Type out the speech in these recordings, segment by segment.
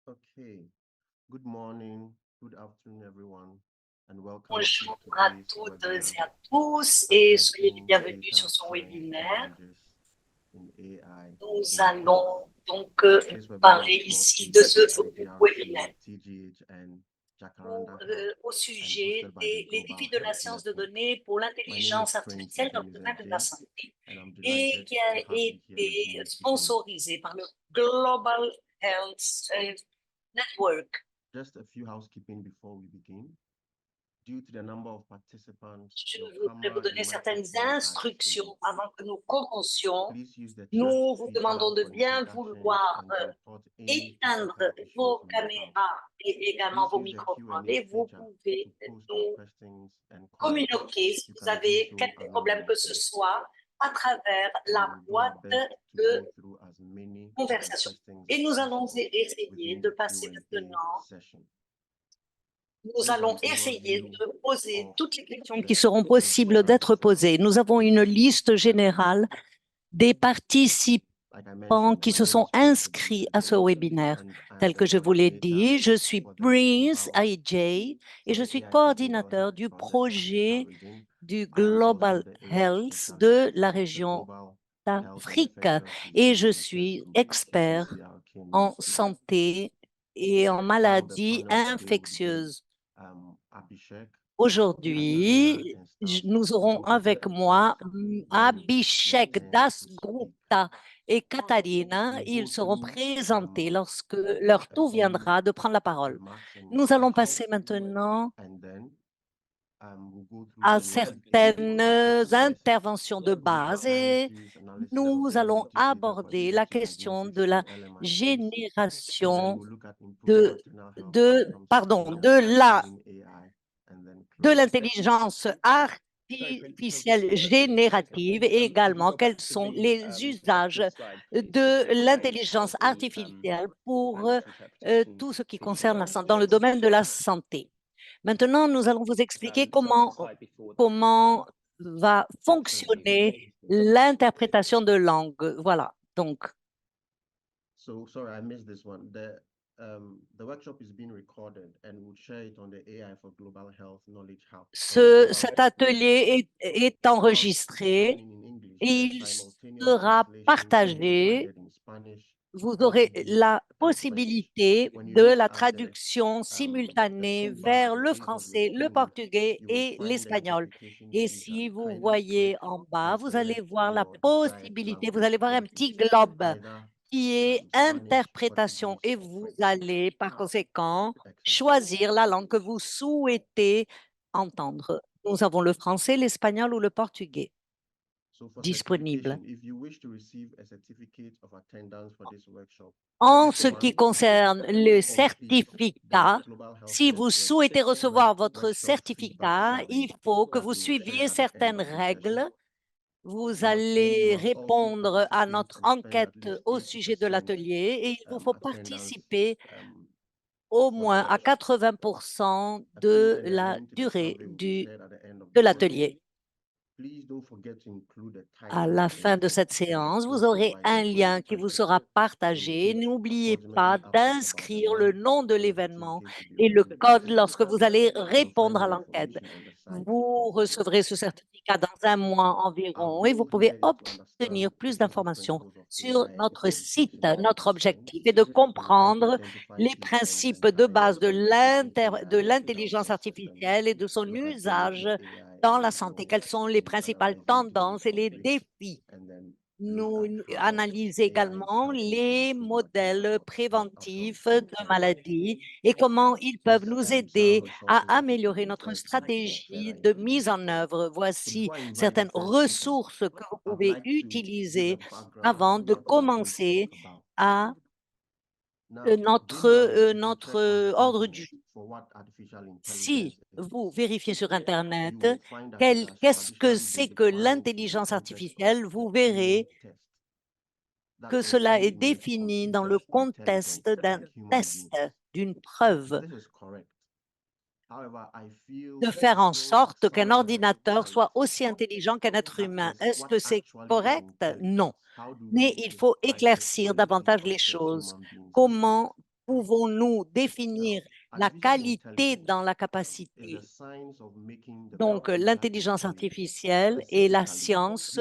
Okay. Good morning, good afternoon, everyone, and welcome to Bonjour à today's toutes webinar, et à tous et soyez les Assessing bienvenus Data sur ce Science webinaire. Challenges in AI Nous in Health. allons donc This webinar parler is brought to ici de you ce by webinaire DRC, TGH, and Jacaranda Health, au and sujet hosted by the des Global défis de la Health science de Network. données pour My name is l'intelligence Prince artificielle dans le domaine de la Ademizente, santé and I'm et delighted qui a to have you here with été me today. sponsorisé par le Global Health Network. Just a few housekeeping before we begin. Due to the number of participants, Je your voudrais vous camera and donner certaines microphone are instructions disabled. avant que nous commencions. Please use the chat Nous vous feature demandons de for bien introductions vouloir and to report any éteindre technical issues vos you may have. caméras et également Please vos use the microphones Q&A et vous feature pouvez to post your nous questions and comments. communiquer si You vous can do avez so quelques problèmes que ce anonymously, soit à travers and la we'll do our boîte best to de go through as many of your conversation. questions Et as nous allons possible essayer within de the passer Q&A maintenant, session. nous Here's allons an essayer overview de poser of toutes les questions the qui seront possibles participants. d'être posées. Nous avons une liste générale des participants Like I mentioned, qui my se name sont is Prince inscrits à ce Ademizente, webinaire. and I am Tel the que je vous l'ai coordinator dit, je suis for the Prince Global AJ et je for the suis AI for Global coordinateur Health du Project Africa projet region. du I am also Global the AI Health specialist de la of the région Global Health and d'Afrique Infectious et Disease je Research suis Group, expert GCRK in en Moscow. santé et en Now the maladies panel today will be infectieuses. Abhishek, Dasgupta, Aujourd'hui, and staff nous aurons contributed avec to select moi them their Abhishek turn to speak. Dasgupta et Katarina. We'll Ils go seront through présentés lorsque leur a tour few viendra de prendre la parole. remarks and Nous allons instructions, passer maintenant and then we'll go through à some quick certaines market analysis, interventions de data base et sciences analysis of nous the allons latest data aborder la qualitative question de diagnostics la in LMICs, and then génération we'll look at improving maternal health outcomes in using AI, and then de close. l'intelligence artificielle générative et également quels sont les usages de l'intelligence artificielle pour tout ce qui concerne dans le domaine de la santé. Maintenant, nous allons vous expliquer comment va fonctionner l'interprétation de langue. Voilà, donc. So sorry, I missed this one. The workshop is being recorded and we'll share it on the AI for Global Health Knowledge Hub on the Global Cet Health Network. atelier est While this is enregistré happening in English, et the il simultaneous sera translation will be partagé. provided in Spanish, Vous aurez Portuguese, la and French. possibilité When you de look la at traduction the simultanée toolbar vers at the le base of your français, le screen, portugais you will et find the l'espagnol. interpretation Et feature. si vous Kindly click voyez en bas, and vous allez select voir la your desired possibilité, vous language allez voir un petit input, globe either qui est Spanish, interprétation Portuguese, et or vous French. allez par conséquent Excellent. choisir la langue que vous souhaitez entendre. Nous avons le français, l'espagnol ou le portugais So for disponibles. certification, if you wish to receive a certificate of attendance for this workshop, En press ce qui 1 concerne to le complete the certificat, Global Health si vous Network souhaitez recevoir votre workshop feedback certificat, survey il faut que that vous we will share suiviez at the end certaines of this session. règles. Vous Now, 2, you allez must also répondre à participate notre and spend at enquête least au sujet de 80% l'atelier et il vous faut attendance participer au for the moins à workshop. 80% A tool de and a la link to the durée survey will be shared at the end of de the session. l'atelier. Please don't forget to include the À title la of the fin de event cette and the séance, vous code aurez un provided for lien qui vous registration. sera It will partagé. take N'oubliez pas approximately up to about a d'inscrire le month nom de for the l'événement certificate to be et le code received. lorsque vous allez You'll find répondre à more l'enquête. information on the site Vous of the recevrez ce certificat dans un mois Our environ et vous goal pouvez here is to obtenir understand the plus basic d'informations principles of sur AI notre site. interpretation Notre systems objectif est de and how to comprendre identify les key trends principes and de base challenges within de AI in l'intelligence healthcare systems. artificielle et de son Look at the usage latest AI dans la santé. examples Quelles sont les and principales analyze them during tendances et les topics, défis? and then look Nous at how analysons AI is également helping to les improve maternal modèles health outcomes préventifs in de Kenya. maladies et comment ils peuvent This nous Sarah aider à Hodgson améliorer Institute notre refers to for stratégie further de mise information. en œuvre. So Voici before I invite the certaines first speaker, ressources que vous I'd pouvez like to give a utiliser background avant to de what we are going to talk commencer about. à Now, this notre, knowledge, if you check on the ordre internet du jour. for what artificial Si intelligence is, vous vérifiez sur Internet you will find that it has qu'est-ce que traditionally been c'est que defined in the l'intelligence context of artificielle, a vous Turing verrez test. That que is, cela est you make défini dans le computers intelligent contexte d'un like human test, beings. d'une preuve, This is correct. However, I feel de faire en sorte qu'un some ordinateur might soit aussi intelligent qu'un être humain. ask us Est-ce what que c'est actually is correct? Non. intelligence. How do Mais we il faut define it éclaircir when we think davantage of les what choses. human beings do? Comment pouvons-nous définir la qualité dans la capacité? Donc, l'intelligence artificielle est la science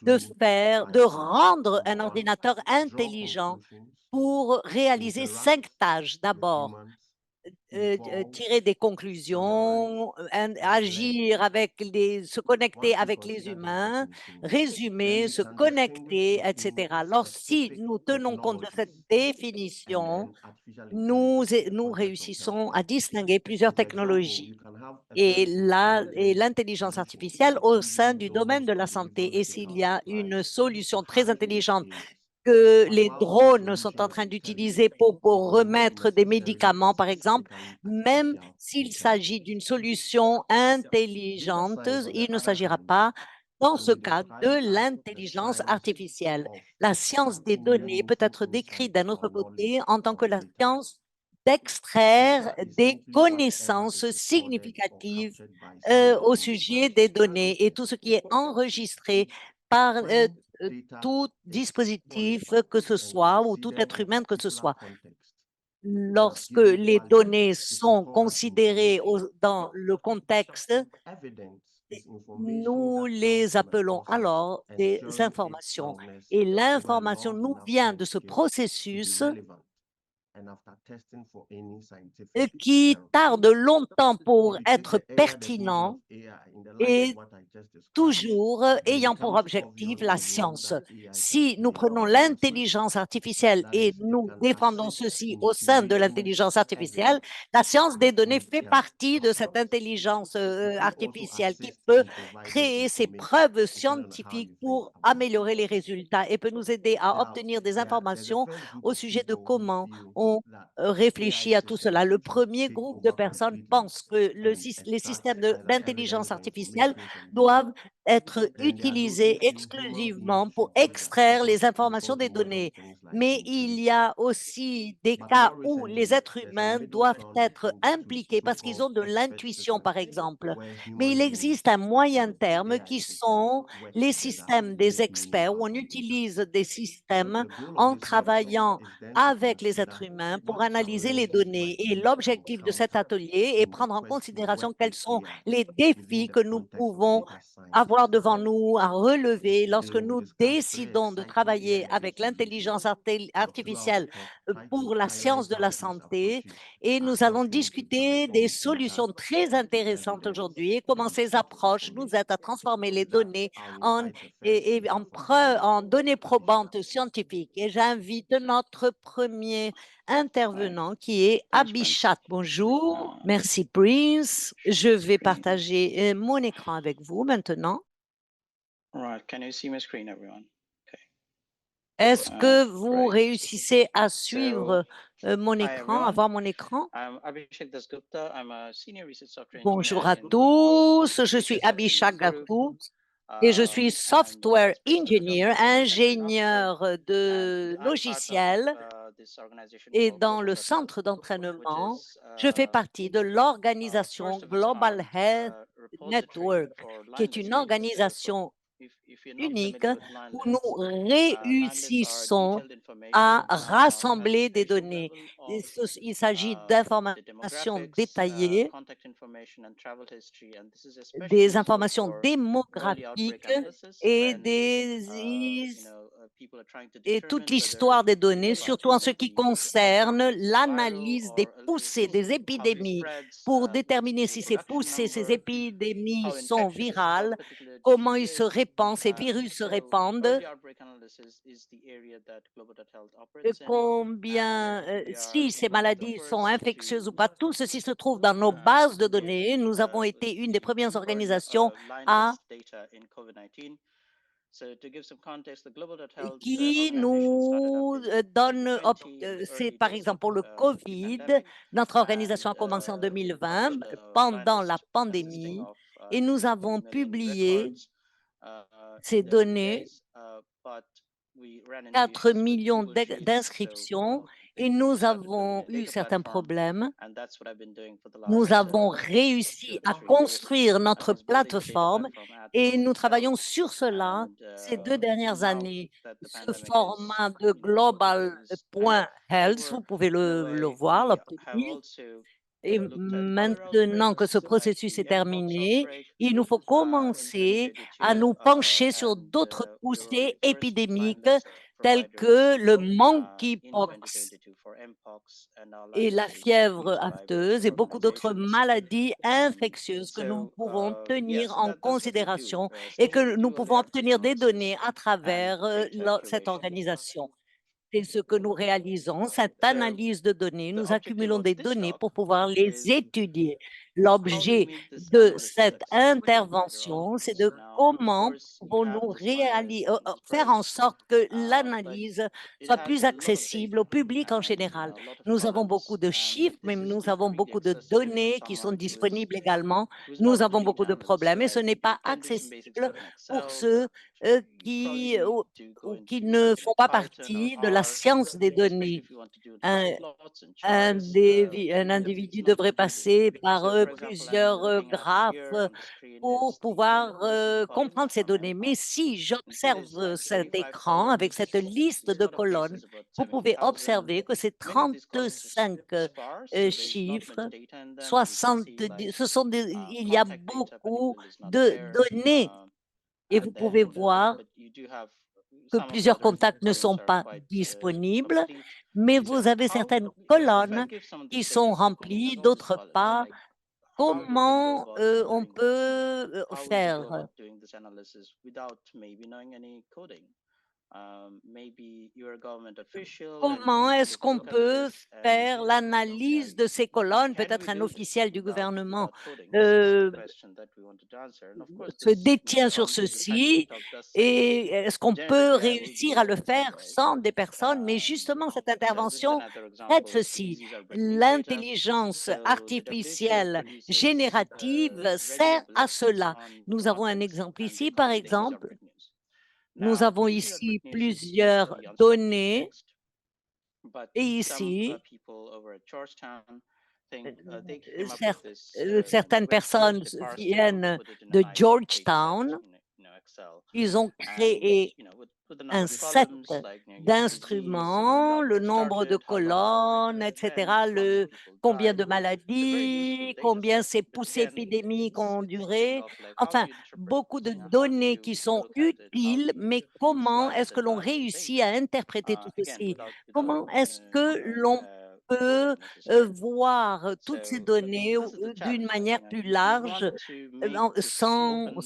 de rendre un ordinateur intelligent pour réaliser 5 tâches. D'abord, tirer des conclusions, agir avec se connecter avec les humains, résumer, se connecter, etc. Alors, si nous tenons compte de cette définition, nous réussissons à distinguer plusieurs technologies et l'intelligence artificielle au sein du domaine de la santé. Et s'il y a une solution très intelligente que les drones sont en train d'utiliser pour remettre des médicaments, par exemple, même s'il s'agit d'une solution intelligente, il ne s'agira pas, dans ce cas, de l'intelligence artificielle. La science des données peut être décrite d'un autre côté en tant que la science d'extraire des connaissances significatives au sujet des données et tout ce qui est enregistré par tout dispositif que ce soit ou tout être humain que ce soit. Lorsque les données sont considérées dans le contexte, nous les appelons alors des informations. Et l'information nous vient de ce processus qui tarde longtemps pour être pertinent et toujours ayant pour objectif la science. Si nous prenons l'intelligence artificielle et nous défendons ceci au sein de l'intelligence artificielle, la science des données fait partie de cette intelligence artificielle qui peut créer ses preuves scientifiques pour améliorer les résultats et peut nous aider à obtenir des informations au sujet de comment on réfléchit à tout cela. Le premier groupe de personnes pense que les systèmes d'intelligence artificielle doivent être utilisés exclusivement pour extraire les informations des données. Mais il y a aussi des cas où les êtres humains doivent être impliqués parce qu'ils ont de l'intuition, par exemple. Mais il existe un moyen terme qui sont les systèmes des experts, où on utilise des systèmes en travaillant avec les êtres humains pour analyser les données. Et l'objectif de cet atelier est prendre en considération quels sont les défis que nous pouvons avoir devant nous à relever lorsque nous décidons de travailler avec l'intelligence artificielle pour la science de la santé. Et nous allons discuter des solutions très intéressantes aujourd'hui et comment ces approches nous aident à transformer les données en données probantes scientifiques. Et j'invite notre premier intervenant qui est Abhishat. Bonjour, merci Prince. Je vais partager mon écran avec vous maintenant. Right, can you see my screen, everyone? Okay. Est-ce que vous Great. réussissez à suivre mon Hi, écran, à everyone. voir mon écran? I'm Abhishek Dasgupta. I'm a senior research software Bonjour engineer à in Google tous, je suis Research Abhishek Group. Gurgut et je suis software Special engineer, Company Chief Technology Officer. ingénieur de I'm part of, logiciels this organization et called dans le Global Health, centre which d'entraînement, is je fais partie de l'organisation first of its Global kind Health repository Network, for qui line est une lists. organisation If you're not unique familiar with line où lists, nous line lists are réussissons detailed à information rassembler at des patient données. level of Il s'agit the d'informations demographics, détaillées, contact information, and travel history. And this is especially des useful informations for early outbreak démographiques analysis et when people are trying to et toute determine whether l'histoire des to données, provide surtout en ce treatment qui to concerne viral l'analyse des or poussées des how it épidémies spreads, pour what's déterminer the si ces production poussées, ces number, épidémies how sont infectious that virales, particular comment ils disease se is. répandent, ces virus se So répandent, early outbreak analysis is the area that Global Health operates in. combien, And we are si ces one of the maladies sont first infectieuses ou to pas, tout ceci se trouve dans nos bases de give données. Nous avons été une des premières organisations line à list data in COVID-19. So to give some context, the Global Health qui organization started up nous in donne, 2020 in the c'est early par days exemple pour le of the COVID, pandemic, notre organisation a and commencé en 2020 published a line pendant la list consisting pandémie of et nous 2 avons million publié records ces in the early données, days, but we ran into 4 issues with millions Google Sheets, so d'inscriptions Et nous avons eu certains problèmes. and that's what I've been doing for the Nous last, avons 2 réussi to à 3 years. construire notre I was building a data plateforme platform at et Global nous Health, travaillons sur cela and ces 2 dernières now années. that the Ce pandemic is, format de over, global.health, vous pouvez in a le way, voir, we have l'obtenir. also Et looked at other maintenant que outbreaks, ce like processus the est mpox terminé, outbreak, il nous faut in commencer à 2022, nous pencher sur and d'autres we were poussées first épidémiques blind as a telles provider que le in monkeypox 2022 for mpox, and our et la largest fièvre prescribers afteuse et beaucoup d'autres organizations. maladies infectieuses que nous So pouvons tenir so en that's what we do. considération et Still que nous do a pouvons layer of obtenir des analysis données à and travers data cette curation. organisation. C'est ce que nous réalisons, cette So analyse de données. the Nous objective accumulons of des this données talk pour pouvoir les is étudier. how do we L'objet make this de analysis cette accessible to a wider intervention, c'est audience? de Now, of comment course, you have pouvons-nous this virus and it's faire en present, sorte que but l'analyse it soit has plus a lot of accessible au data public en and général. a lot of Nous avons beaucoup columns, de and chiffres, mais this is nous not avons freely beaucoup de accessible for données qui sont someone disponibles également. who's Nous not avons a beaucoup de data analyst. problèmes et ce Like, n'est you pas can do some basic accessible stuff in pour Excel, ceux you probably qui, need to go qui into ne something font like pas Python or partie de la R, science des especially données. if you want to do Un, plots and un, charts. un It's individu not devrait easy. passer par So, for example, plusieurs looking at graphes here on the screen pour is the pouvoir missing columns comprendre ces from données. Mais mpox. si You see j'observe there's like cet 35 écran avec cette columns. liste There's a de lot of colonnes, cases, about vous pouvez 70,000. observer que ces Many of these columns are 35 sparse, so there's not much chiffres, data in them. As you can 70, see, like ce sont il y a contact data beaucoup particularly is not de there. données et vous And pouvez then, voir but you do have que some of the plusieurs other contacts ne columns sont are pas quite disponibles, obsolete. mais So vous avez how, certaines if I colonnes give some of qui this data sont to looking remplies, at all these d'autres columns, pas. like how do we go Comment about on doing this? peut How would you go faire? about doing this analysis without maybe knowing any coding? Maybe you're a government official and you Comment want to est-ce qu'on look at peut this, faire l'analyse de ces colonnes? can Peut-être we un do this officiel du gouvernement without coding? This is the euh, question that we wanted to answer. And of course, se this détient sur the title of the ceci talk does say et est-ce qu'on peut generative AI will be réussir à there le in some faire way. sans des personnes? Mais justement, cette So this is intervention another traite example. ceci. Diseases are breaking news data. L'intelligence So the WHO artificielle produces générative regular sert à bulletins cela. on Nous avons un topics, exemple and they ici, call par it disease exemple. outbreak news. Nous Now, avons disease ici outbreak news is plusieurs usually on structured données text, but et some ici, people over at Georgetown think they came up with cer- this certaines very personnes closely parsed code, viennent put it in a de nice one-page set Georgetown. in Excel, Ils ont and créé with a number un of set columns, like you have disease, when d'instruments, le outbreak nombre de started, how long colonnes, went, etc., how many people combien died. de It's a very useful maladies, data combien set, ces but poussées again, épidémiques it's ont this thing duré. of like how do Enfin, you interpret beaucoup this? de How do données you qui sont look at it? How utiles, do mais you comment slice est-ce que it l'on by réussit date? à interpréter tout Again, ceci? without Comment est-ce que l'on coding peut necessarily. voir toutes ces So données this is the d'une challenge. manière plus large, Want to make this open sans so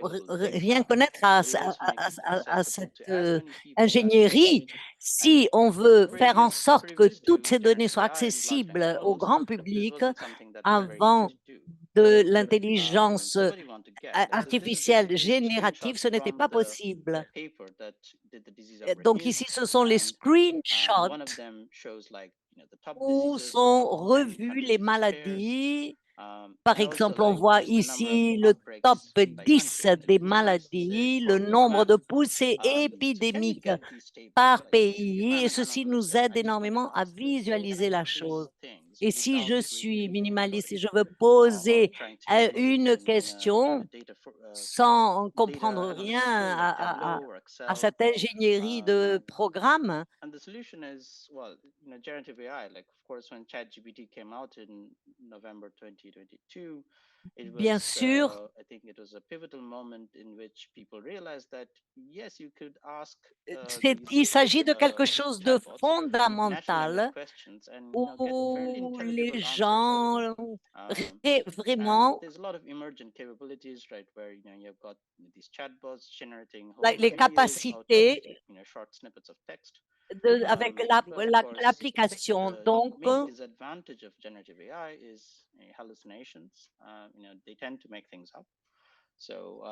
people can think rien about it. connaître But we also make it à accessible cette to as many people as ingénierie? possible. And Si on veut faire en sorte que previous toutes to ces données generative soient AI and large language accessibles au models, grand this public, wasn't something that was very easy avant to do. de When l'intelligence somebody want to get, and this is artificielle basically a générative, screenshot ce n'était from pas the possible. paper that did the disease outbreak Donc news, ici, ce sont les and one of screenshots them shows like the top où diseases, the sont top 10 revues countries les this pairs, maladies. Par and also exemple, on like voit just the number of ici le top outbreaks by 10 country. des So this is a maladies, le powerful nombre map. de poussées So can we épidémiques get these tables? par Like if pays, I'm et an ceci analyst nous and aide I just want to énormément à ask this, can I visualiser la do chose. these things Et si je without suis really minimaliste et coding je veux or poser trying to load it une in question a data sans comprendre data rien analysis tool like Tableau or à Excel? cette ingénierie de programme? And the solution is, well, generative AI. Like, of course, when ChatGPT came out in November 2022, it Bien was, sûr, I think it was a pivotal moment in which people realized that, yes, you could ask il these s'agit de quelque chose de chatbots natural language fondamental questions and get fairly où les intelligible answers out of it. gens And vraiment, there's a lot of emergent capabilities, right? Where you've got these chatbots generating whole les images out of capacités short snippets of text. avec But of course, l'application. the Donc, main disadvantage of generative AI is hallucinations. They tend to make things up. So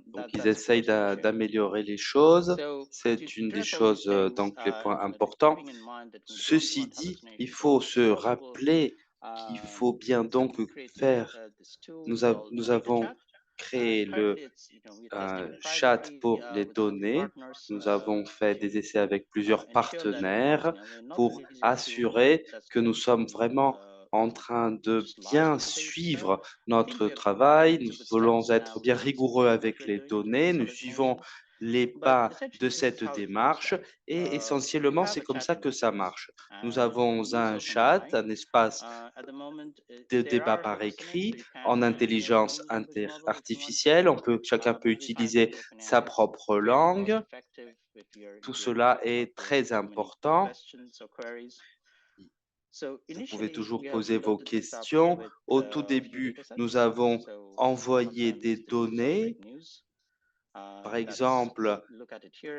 Donc, ils that's the essayent first issue. d'améliorer les choses. So to C'est une des address all these choses, things, donc, les points like importants. keeping in mind that we don't Ceci want dit, il hallucinations faut as se much as possible. rappeler qu'il faut bien So donc we created faire. this tool Nous called avons DataChat. créé un chat pour les données. Nous avons fait des essais avec plusieurs partenaires pour assurer que nous sommes vraiment en train de bien suivre notre travail. Nous voulons être bien rigoureux avec les données. Nous suivons les pas de cette démarche et essentiellement, c'est comme ça que ça marche. Nous avons un chat, un espace de débat par écrit en intelligence artificielle. Chacun peut utiliser sa propre langue. Tout cela est très important. Vous pouvez toujours poser vos questions. Au tout début, nous avons envoyé des données. Par exemple,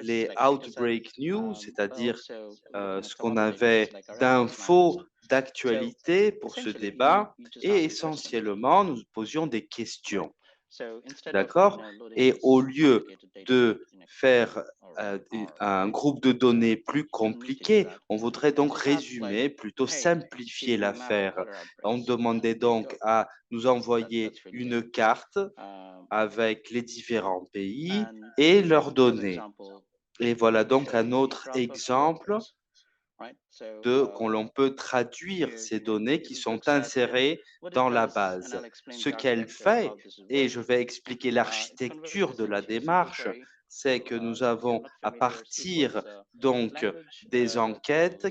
les outbreak news, c'est-à-dire ce qu'on avait d'infos, d'actualité pour ce débat, et essentiellement, nous posions des questions. D'accord? Et au lieu de faire un groupe de données plus compliqué, on voudrait donc résumer, plutôt simplifier l'affaire. On demandait donc à nous envoyer une carte avec les différents pays et leurs données. Et voilà donc un autre exemple qu'on l'on peut traduire ces données qui sont insérées dans la base. Ce qu'elle fait, et je vais expliquer l'architecture de la démarche, c'est que nous avons à partir donc des enquêtes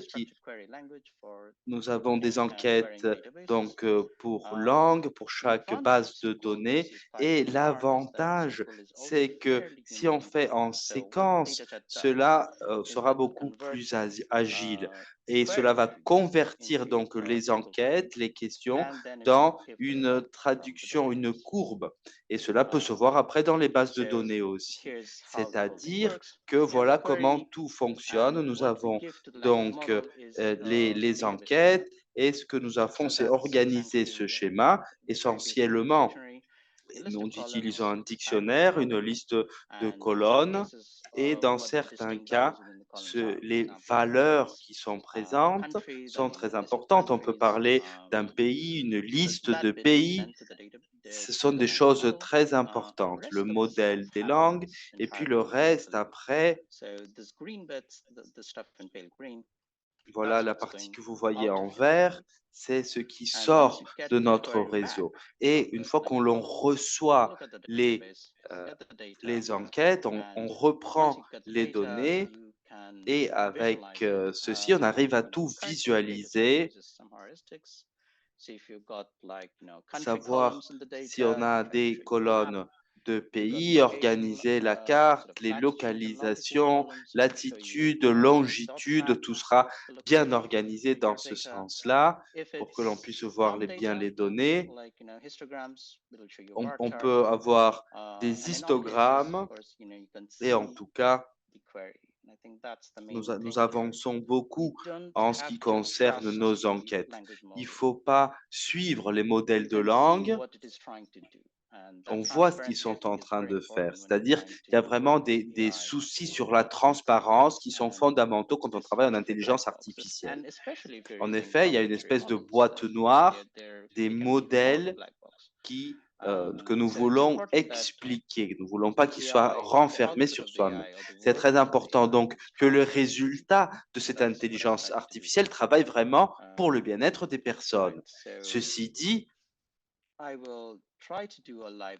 nous avons des enquêtes donc pour langue, pour chaque base de données. Et l'avantage, c'est que si on fait en séquence, cela sera beaucoup plus agile. Et cela va convertir donc les enquêtes, les questions, dans une traduction, une courbe. Et cela peut se voir après dans les bases de données aussi. C'est-à-dire que voilà comment tout fonctionne. Nous avons donc les enquêtes et ce que nous avons, c'est organiser ce schéma essentiellement. Nous utilisons un dictionnaire, une liste de colonnes et dans certains cas, les valeurs qui sont présentes sont très importantes. On peut parler d'un pays, une liste de pays. Ce sont des choses très importantes. Le modèle des langues et puis le reste après. Voilà la partie que vous voyez en vert, c'est ce qui sort de notre réseau. Et une fois qu'on l'on reçoit les enquêtes, on reprend les données et avec ceci, on arrive à tout visualiser, savoir si on a des colonnes de pays, organiser la carte, les localisations, latitude, longitude, tout sera bien organisé dans ce sens-là pour que l'on puisse voir bien les données. On peut avoir des histogrammes et en tout cas, nous avançons beaucoup en ce qui concerne nos enquêtes. Il ne faut pas suivre les modèles de langue. On voit ce qu'ils sont en train de faire. C'est-à-dire qu'il y a vraiment des soucis sur la transparence qui sont fondamentaux quand on travaille en intelligence artificielle. En effet, il y a une espèce de boîte noire, des modèles que nous voulons expliquer. Nous ne voulons pas qu'ils soient renfermés sur soi-même. C'est très important donc que le résultat de cette intelligence artificielle travaille vraiment pour le bien-être des personnes. Ceci dit,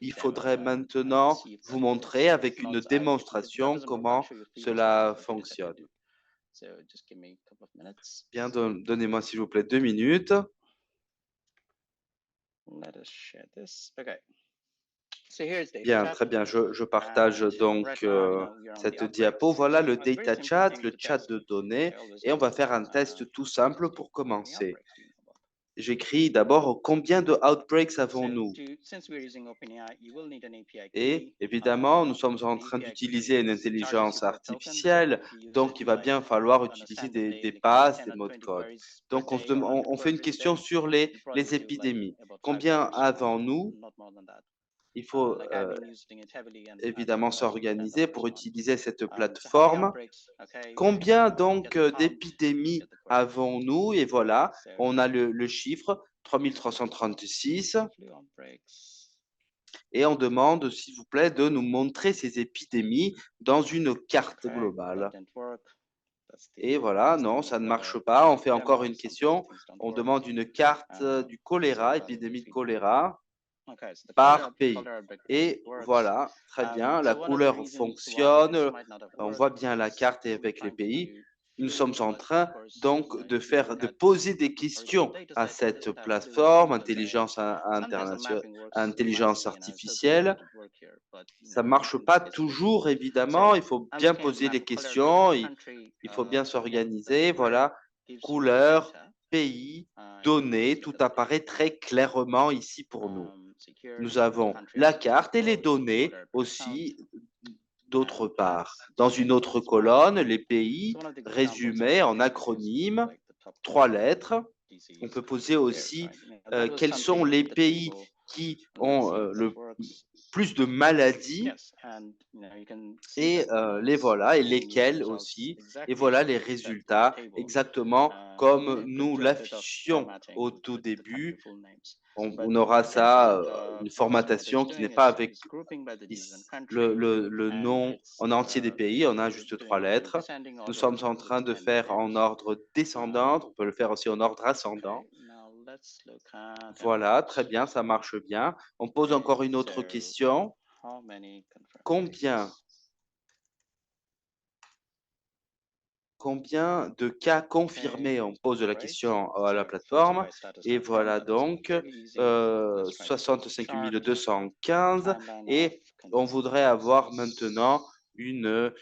il faudrait maintenant vous montrer avec une démonstration comment cela fonctionne. Bien, donnez-moi s'il vous plaît 2 minutes. Bien, très bien. Je partage donc cette diapo. Voilà le data chat, le chat de données, et on va faire un test tout simple pour commencer. J'écris d'abord combien de outbreaks avons-nous? Et évidemment, nous sommes en train d'utiliser une intelligence artificielle, donc il va bien falloir utiliser des passes, des mots de code. Donc on fait une question sur les épidémies. Combien avons-nous? Il faut évidemment s'organiser pour utiliser cette plateforme. Combien donc d'épidémies avons-nous? Et voilà, on a le chiffre 3336. Et on demande, s'il vous plaît, de nous montrer ces épidémies dans une carte globale. Et voilà, non, ça ne marche pas. On fait encore une question. On demande une carte du choléra, épidémie de choléra, par pays. Et voilà, très bien, la couleur fonctionne. On voit bien la carte avec les pays. Nous sommes en train donc de poser des questions à cette plateforme intelligence artificielle. Ça ne marche pas toujours, évidemment. Il faut bien poser les questions. Il faut bien s'organiser. Voilà, couleur, pays, données, tout apparaît très clairement ici pour nous. Nous avons la carte et les données aussi d'autre part. Dans une autre colonne, les pays résumés en acronymes, 3 lettres. On peut poser aussi quels sont les pays qui ont le plus de maladies et les voilà, et lesquels aussi. Et voilà les résultats, exactement comme nous l'affichions au tout début. On aura ça, une formatation qui n'est pas avec le nom en entier des pays, on a juste 3 lettres. Nous sommes en train de faire en ordre descendant, on peut le faire aussi en ordre ascendant. Voilà, très bien, ça marche bien. On pose encore une autre question. Combien de cas confirmés? On pose la question à la plateforme. Et voilà donc 65 215. Et on voudrait avoir maintenant une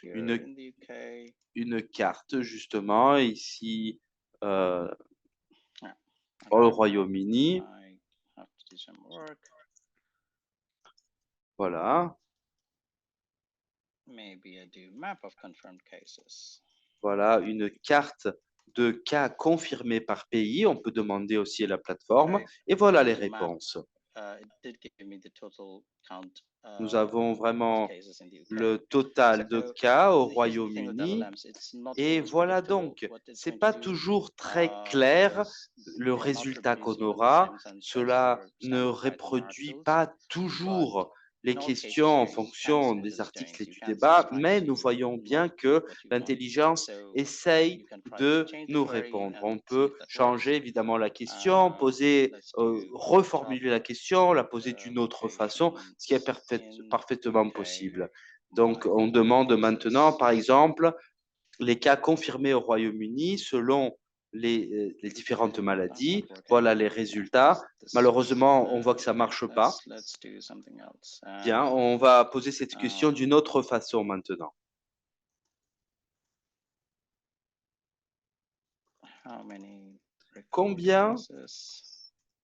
carte, justement, ici au Royaume-Uni. Voilà. Voilà, une carte de cas confirmés par pays. On peut demander aussi à la plateforme. Et voilà les réponses. Nous avons vraiment le total de cas au Royaume-Uni. Et voilà donc, ce n'est pas toujours très clair le résultat qu'on aura. Cela ne reproduit pas toujours les questions en fonction des articles et du débat, mais nous voyons bien que l'intelligence essaye de nous répondre. On peut changer évidemment la question, reformuler la question, la poser d'une autre façon, ce qui est parfaitement possible. Donc, on demande maintenant, par exemple, les cas confirmés au Royaume-Uni selon les différentes maladies. Voilà les résultats. Malheureusement, on voit que ça ne marche pas. Bien, on va poser cette question d'une autre façon maintenant. Combien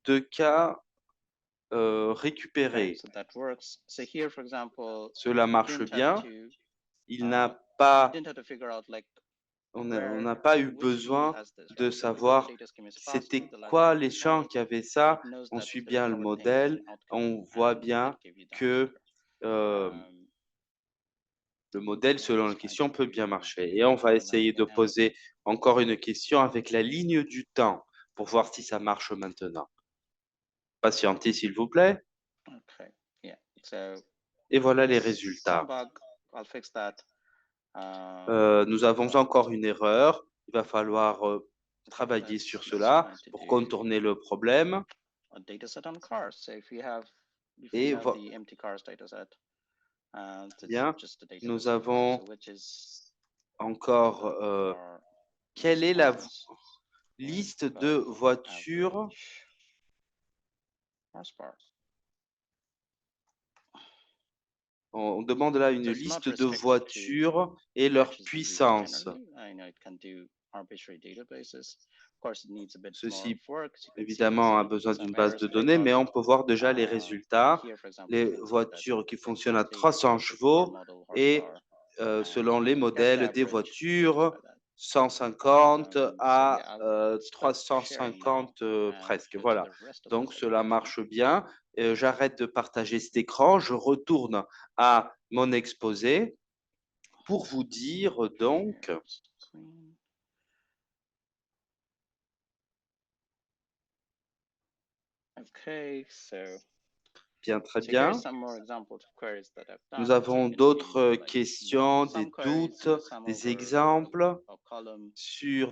de cas récupérés? Cela marche bien. On n'a pas eu besoin de savoir c'était quoi les champs qui avaient ça. On suit bien le modèle. On voit bien que le modèle, selon la question, peut bien marcher. Et on va essayer de poser encore une question avec la ligne du temps pour voir si ça marche maintenant. Patientez, s'il vous plaît. Et voilà les résultats. Nous avons encore une erreur. Il va falloir travailler sur cela pour contourner le problème. Et bien, nous avons encore quelle est la liste de voitures? On demande là une liste de voitures et leur puissance. Ceci, évidemment, a besoin d'une base de données, mais on peut voir déjà les résultats. Les voitures qui fonctionnent à 300 chevaux et selon les modèles des voitures, 150 à 350 presque. Voilà. Donc, cela marche bien. J'arrête de partager cet écran. Je retourne à mon exposé pour vous dire donc... Bien, très So here are bien. some more examples of queries that I've done. Nous So you avons can see, d'autres like, questions, some des queries, doutes, some des over exemples a column,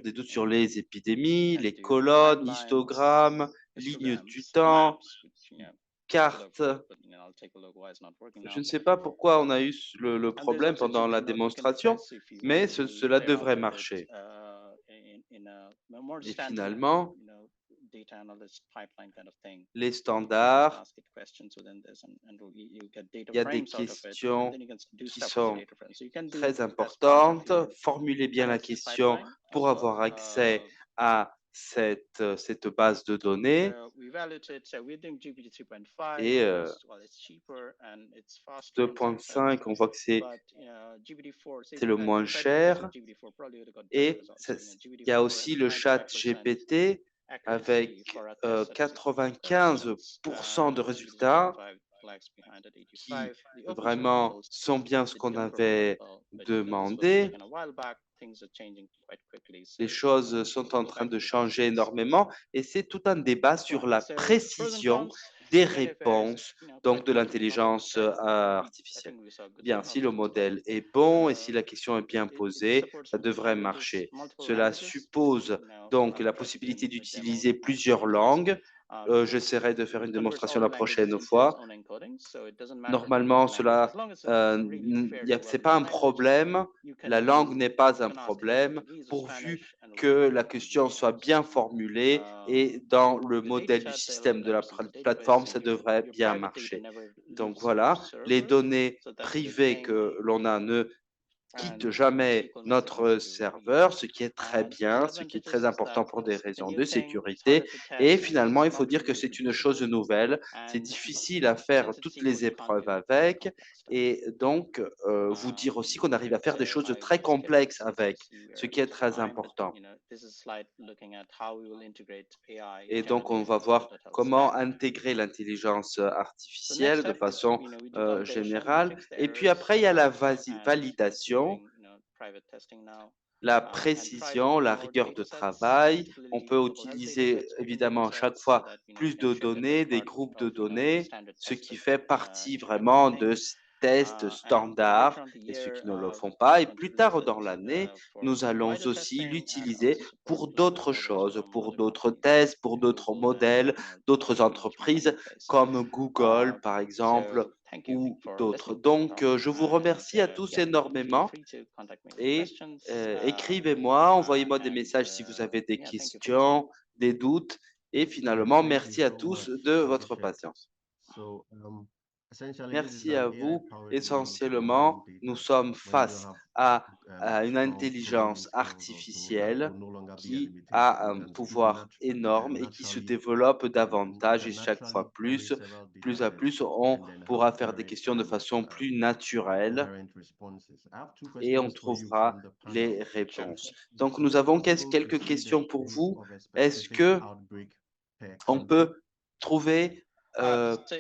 des doutes sur les épidémies, and les do colonnes, timelines, l'histogramme, lignes du histograms, temps, maps, which, you know, cartes. but, you know, I'll take a look why it's not working Je now. ne sais pas pourquoi on a eu le And there's problème also pendant la GPnode you can démonstration, press if you mais want to cela play around devrait with it, marcher. In a more Et standard, finalement, you know, data analyst pipeline kind of thing. les You can standards, ask it questions within this, and you'll get data il y a des frames out of it, and questions then you can do qui stuff with the sont data frames. So you can do très as part of importantes. your Formulez bien la analysis question pipeline as pour well. avoir accès à cette base de données. So we evaluated, so we're doing GPT 3.5 Et because, well, it's cheaper and it's faster in some sense. 2.5, on voit que c'est But, you know, GPT-4, say if le you had moins fed it with cher. GPT-4, probably would have got better Et results. So, you know, il y a GPT-4 aussi has le chat 95% GPT avec accuracy for our test set of 95% de résultats GPT-3.5 lags behind at qui 85. The open source vraiment models, sont bien ce they qu'on don't perform avait that well. But, you know, this was demandé. taken a while back. Things are changing quite quickly. So, Les choses sont en go train back de to the changer basics. énormément et c'est tout un débat sur la Right. So, pros and précision cons, des so data fair is, réponses you know, donc quite de good on the l'intelligence test. I artificielle. think we saw a good Bien, turnout si le as well. modèle est bon et si la question est bien It posée, supports ça devrait languages, marcher. multiple Cela languages. suppose You know, donc I'm la interested possibilité in a demo d'utiliser of plusieurs these. langues. J'essaierai de faire une It converts démonstration all la the languages prochaine into fois. its own encoding, so it doesn't matter Normalement, the language. cela, As long as it's a really fairly c'est pas un well-known language, problème. you can La langue do, n'est pas you un can ask it in problème Portuguese or pourvu Spanish, and it'll que give you la a question complete soit answer. bien formulée et dans le The data modèle du chat, système de la they'll access the database, plateforme, so ça devrait your bien private data marcher. never Donc leaves your voilà, les server, données so that's a good privées thing. que l'on a ne quittent And jamais SQL makes it notre easy to serveur, reuse. ce qui est très The bien, ce qui est disadvantages très is important that pour des it's a raisons new de thing, it's sécurité. harder to Et test, finalement, il it's faut not dire que really c'est une chose reproducible, nouvelle. C'est and difficile à faire since it's toutes SQL, les you can't épreuves do very avec. complex stuff. Et donc, vous dire aussi qu'on arrive à faire des So choses I très would skip complexes this avec, until you ce are qui est just très fine. But important. you know, this is a slide looking at how we will integrate AI, Et donc, on generative va AI voir into the health comment stack. intégrer l'intelligence So next artificielle de step, façon you know, we do validation, we générale. fix the Et puis errors, après, il y a la and we're validation, doing, you know, private testing now. la And précision, private la more rigueur de datasets, travail. On particularly peut global health utiliser datasets, open évidemment chaque datasets, so fois that, you know, you plus can de show that they're données, des part groupes de of, you know, the données, standard ce tested qui fait partie vraiment everything. de tests And standards. later on the Et ceux year, qui ne le font we're pas. Et going plus to tard release dans it l'année, for nous allons wider aussi testing and l'utiliser also support pour global d'autres models choses, from pour other d'autres companies tests, pour like d'autres Google and, modèles, you know, d'autres much more entreprises interface. comme Google, par exemple, So thank you ou for d'autres. listening. Donc, je vous remercie à tous Yeah, feel énormément free to contact me with et questions. écrivez-moi, envoyez-moi des messages si vous avez des Yeah, thank you for listening. questions, des doutes. Et finalement, Thank you merci à so tous much, de votre Abhishek. patience. So, essentially, this is Merci an à vous. AI-powered way of Essentiellement, mining nous data sommes when you don't face have à une strong programming intelligence skills or so. That artificielle will no longer be a qui limitation. a You un can pouvoir énorme et qui se naturally développe you davantage can et chaque naturally fois query plus, several data plus à sets plus, on and then have pourra faire des coherent questions de façon plus naturelle coherent responses. I have two et on questions for you trouvera from the les panel. réponses. Is Donc, it nous avons possible to quelques see the questions pour state vous. of a Est-ce specific que outbreak per on country? peut trouver, So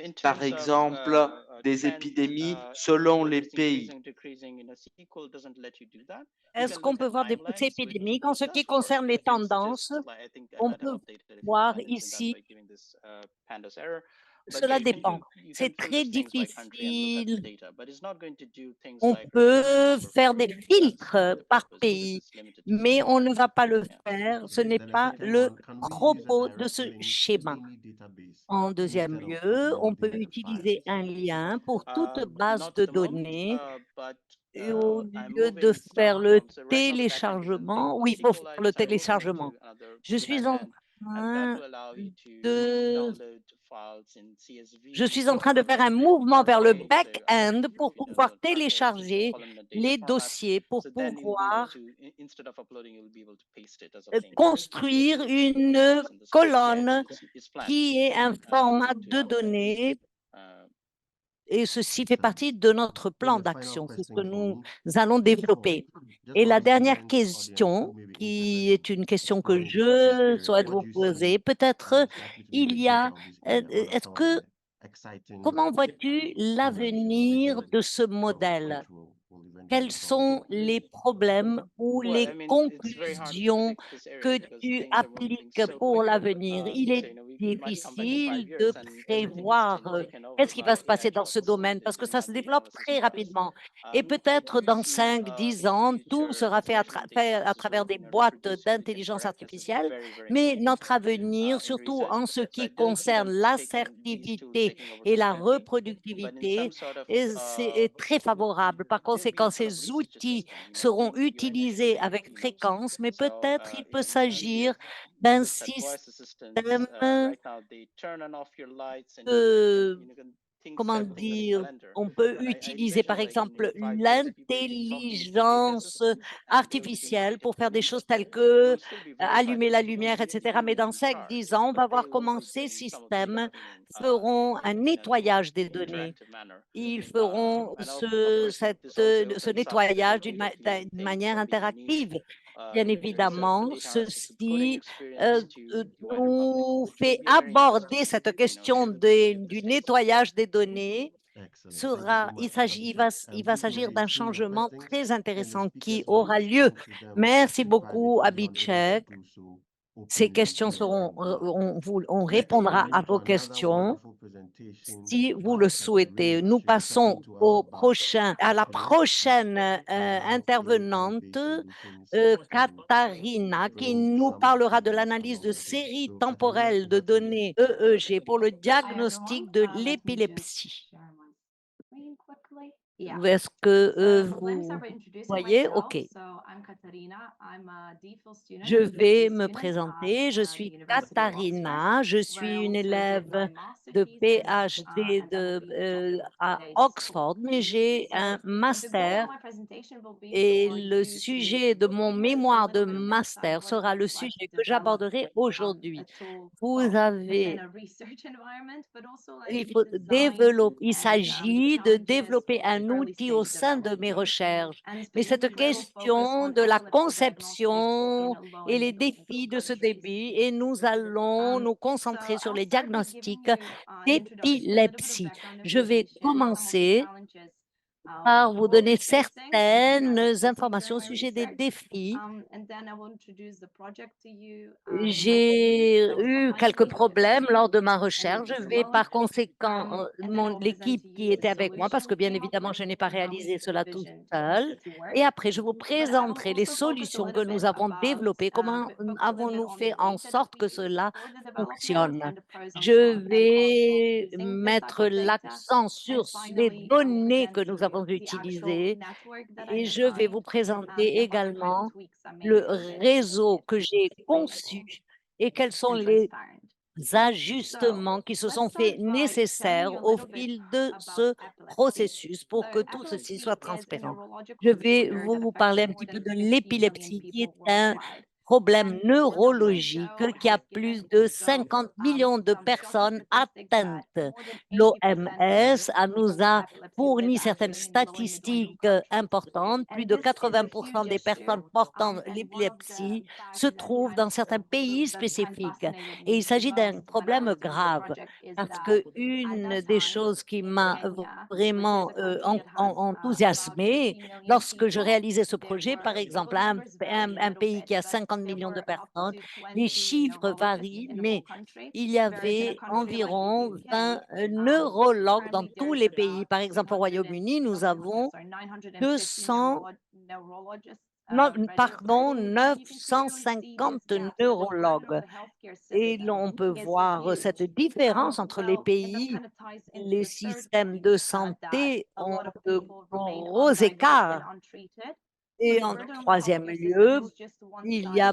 in par terms of exemple, des trends, épidémies selon les whether it's pays? increasing or decreasing, you know, SQL doesn't let you do that. You Est-ce can qu'on look peut at voir des timelines, which épidémiques? En ce it qui does for, concerne les but it's tendances, just like, I think I on might have peut updated a few voir dependencies in that ici, by giving this pandas error. But yeah, cela you can dépend. you can C'est filter très things by country and look at the difficile. data, but it's not going to do things On like return the peut number faire for des you. That's filtres not the par purpose. So this pays, is limited to mais SQL. on ne va pas le Yeah. faire. Ce Okay, n'est then the pas second le one, can we use a propos de direct ce link to schéma. any database En deuxième instead of lieu, on peut uploading the utiliser files? un lien pour toute base Not de at the moment, données but et au I'm lieu de moving stuff faire le from, so right now the backend is in téléchargement, oui, il faut faire le SQLite, so I'm moving it téléchargement. to another Je suis en backend, and that train will allow you to de download files in CSV. Je suis en train de faire un mouvement vers le back-end pour pouvoir Trackers, télécharger columnar data les formats. dossiers pour So then you'll be able pouvoir to, instead of uploading, you'll be able to paste it as a thing. construire une And the script, yeah, colonne it's planned qui est un format to de have a données. uh, Et ceci fait partie de notre plan the final d'action. C'est ce que question for nous me. allons développer. Just Et for la this dernière event audience question, who may be qui interested est une question que exploring this topic je area, souhaite what vous do you poser, see peut-être is likely to be the il y a, future of this area? What are est-ce some of que, the exciting comment vois-tu l'avenir challenges de ce which modèle? will eventually Quels solve? sont les problèmes ou Well, I les mean, it's very hard to conclusions predict this area que because tu things are moving appliques so pour quick. l'avenir? Il So, est you know, we've difficile de prévoir qu'est-ce qui va se passer dans ce domaine parce que ça se développe très rapidement. Et peut-être dans 5, 10 ans, tout sera fait à travers des boîtes d'intelligence artificielle, mais notre avenir, surtout en ce qui concerne l'assertivité et la reproductivité, est très favorable. Par conséquent, ces outils seront utilisés avec fréquence, mais peut-être il peut s'agir d'un système comment dire, on peut utiliser par exemple l'intelligence artificielle pour faire des choses telles que allumer la lumière, etc. Mais dans 5, 10 ans, on va voir comment ces systèmes feront un nettoyage des données. Ils feront ce nettoyage d'une manière interactive. Bien évidemment, ceci nous fait aborder cette question du nettoyage des données. Il va s'agir d'un changement très intéressant qui aura lieu. Merci beaucoup, Abhishek. Ces questions seront, on répondra à vos questions si vous le souhaitez. Nous passons à la prochaine intervenante, Katharina, qui nous parlera de l'analyse de séries temporelles de données EEG pour le diagnostic de l'épilepsie. Est-ce que vous voyez? OK. Je vais me présenter. Je suis Katharina. Je suis une élève de PhD à Oxford, mais j'ai un master et le sujet de mon mémoire de master sera le sujet que j'aborderai aujourd'hui. Il s'agit de développer un outil au sein de mes recherches. Mais cette question de la conception et les défis de ce début, et nous allons nous concentrer sur les diagnostics d'épilepsie. Je vais commencer par vous donner certaines informations au sujet des défis. J'ai eu quelques problèmes lors de ma recherche. Je vais par conséquent, l'équipe qui était avec moi, parce que bien évidemment, je n'ai pas réalisé cela toute seule. Et après, je vous présenterai les solutions que nous avons développées, comment avons-nous fait en sorte que cela fonctionne. Je vais mettre l'accent sur les données que nous avons utilisées et je vais vous présenter également le réseau que j'ai conçu et quels sont les ajustements qui se sont faits nécessaires au fil de ce processus pour que tout ceci soit transparent. Je vais vous parler un petit peu de l'épilepsie qui est un problème neurologique qui a plus de 50 millions de personnes atteintes. L'OMS nous a fourni certaines statistiques importantes. Plus de 80% des personnes portant l'épilepsie se trouvent dans certains pays spécifiques. Et il s'agit d'un problème grave parce que une des choses qui m'a vraiment enthousiasmée lorsque je réalisais ce projet, par exemple, un pays qui a 50 millions de personnes, les chiffres varient, mais il y avait environ 20 neurologues dans tous les pays. Par exemple, au Royaume-Uni, nous avons 950 neurologues. Et l'on peut voir cette différence entre les pays. Les systèmes de santé ont de gros écarts. Et en troisième lieu, il y a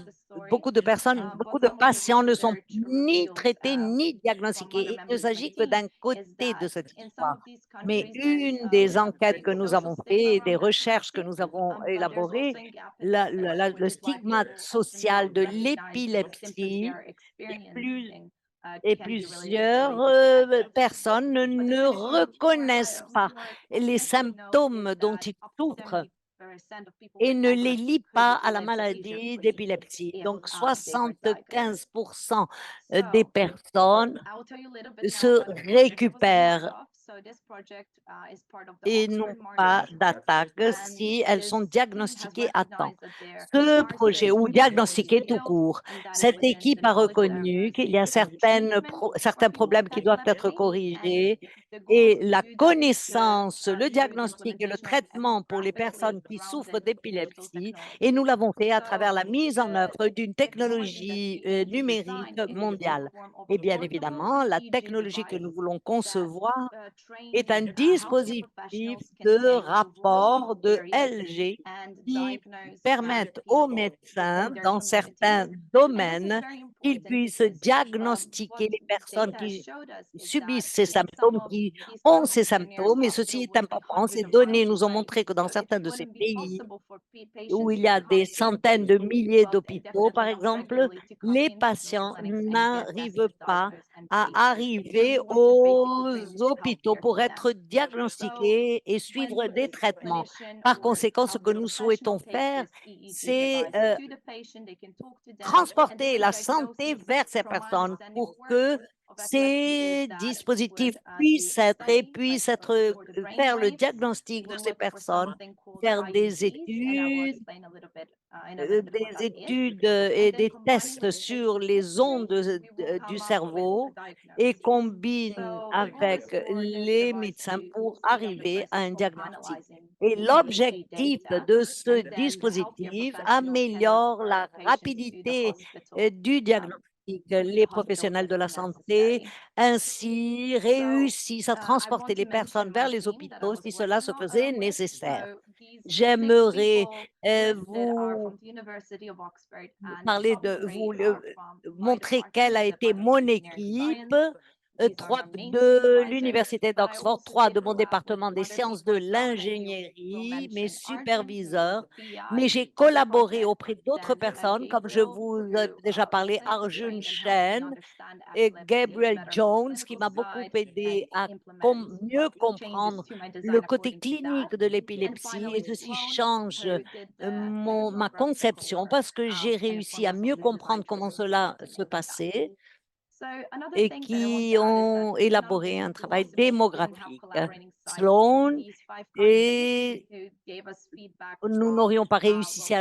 beaucoup de personnes, beaucoup de patients ne sont ni traités ni diagnostiqués. Il ne s'agit que d'un côté de cette histoire. Mais une des enquêtes que nous avons faites, des recherches que nous avons élaborées, le stigmate social de l'épilepsie et plusieurs personnes ne reconnaissent pas les symptômes dont ils souffrent et ne les lient pas à la maladie d'épilepsie. Donc, 75% des personnes se récupèrent. et non pas d'attaque si elles sont diagnostiquées à temps. Ce projet, ou diagnostiqué tout court, cette équipe a reconnu qu'il y a certains problèmes qui doivent être corrigés et la connaissance, le diagnostic et le traitement pour les personnes qui souffrent d'épilepsie, et nous l'avons fait à travers la mise en œuvre d'une technologie numérique mondiale. Et bien évidemment, la technologie que nous voulons concevoir est un dispositif de rapport de LG qui permettent aux médecins dans certains domaines qu'ils puissent diagnostiquer les personnes qui subissent ces symptômes, qui ont ces symptômes, et ceci est important. Ces données nous ont montré que dans certains de ces pays où il y a des centaines de milliers d'hôpitaux, par exemple, les patients n'arrivent pas à arriver aux hôpitaux pour être diagnostiqués et suivre des traitements. Par conséquent, ce que nous souhaitons faire, c'est transporter la santé vers ces personnes pour que ces dispositifs puissent faire le diagnostic de ces personnes, faire des études et des tests sur les ondes du cerveau et combinent avec les médecins pour arriver à un diagnostic. Et l'objectif de ce dispositif améliore la rapidité du diagnostic. Les professionnels de la santé ainsi réussissent à transporter les personnes vers les hôpitaux si cela se faisait nécessaire. J'aimerais vous montrer quelle a été mon équipe, 3 de l'Université d'Oxford, 3 de mon département des sciences de l'ingénierie, mes superviseurs, mais j'ai collaboré auprès d'autres personnes, comme je vous ai déjà parlé, Arjun Shen et Gabriel Jones, qui m'a beaucoup aidé à mieux comprendre le côté clinique de l'épilepsie, et ceci change ma conception parce que j'ai réussi à mieux comprendre comment cela se passait et qui ont élaboré un travail démographique. Sloan et nous n'aurions pas réussi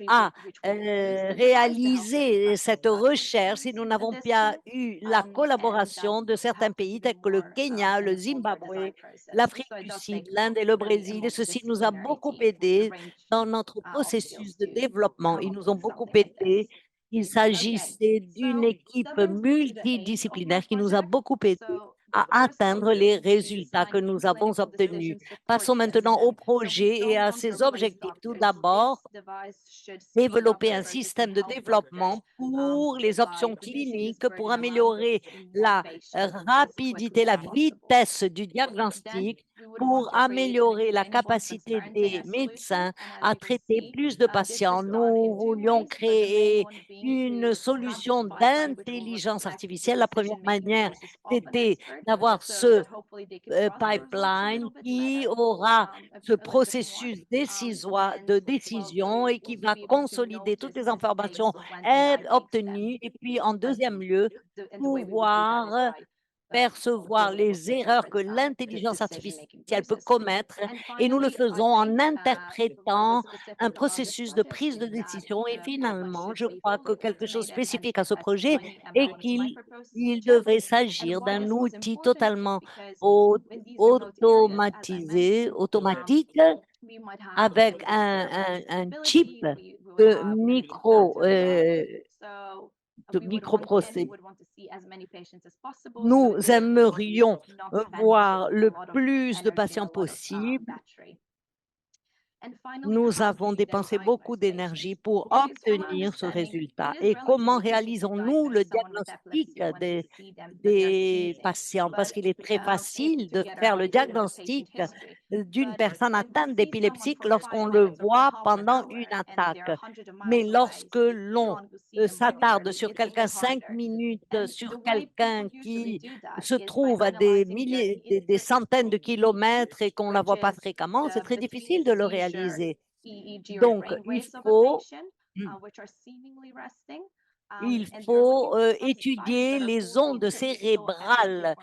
à réaliser cette recherche si nous n'avons pas eu la collaboration de certains pays tels que le Kenya, le Zimbabwe, l'Afrique du Sud, l'Inde et le Brésil. Et ceci nous a beaucoup aidé dans notre processus de développement. Ils nous ont beaucoup aidé. Il s'agissait d'une équipe multidisciplinaire qui nous a beaucoup aidé à atteindre les résultats que nous avons obtenus. Passons maintenant au projet et à ses objectifs. Tout d'abord, développer un système de développement pour les options cliniques pour améliorer la rapidité, la vitesse du diagnostic, pour améliorer la capacité des médecins à traiter plus de patients. Nous voulions créer une solution d'intelligence artificielle. La première manière, c'était d'avoir ce pipeline qui aura ce processus de décision et qui va consolider toutes les informations obtenues. Et puis, en deuxième lieu, pouvoir percevoir les erreurs que l'intelligence artificielle peut commettre, et nous le faisons en interprétant un processus de prise de décision. Et finalement, je crois que quelque chose de spécifique à ce projet est qu'il devrait s'agir d'un outil totalement automatique, avec un chip de microprocesseur. Nous aimerions voir le plus de patients possible. Nous avons dépensé beaucoup d'énergie pour obtenir ce résultat. Et comment réalisons-nous le diagnostic des patients? Parce qu'il est très facile de faire le diagnostic d'une personne atteinte d'épilepsie lorsqu'on le voit pendant une attaque. Mais lorsque l'on s'attarde sur quelqu'un 5 minutes, sur quelqu'un qui se trouve à des centaines de kilomètres et qu'on ne la voit pas fréquemment, c'est très difficile de le réaliser. Donc, il faut Il faut étudier les ondes cérébrales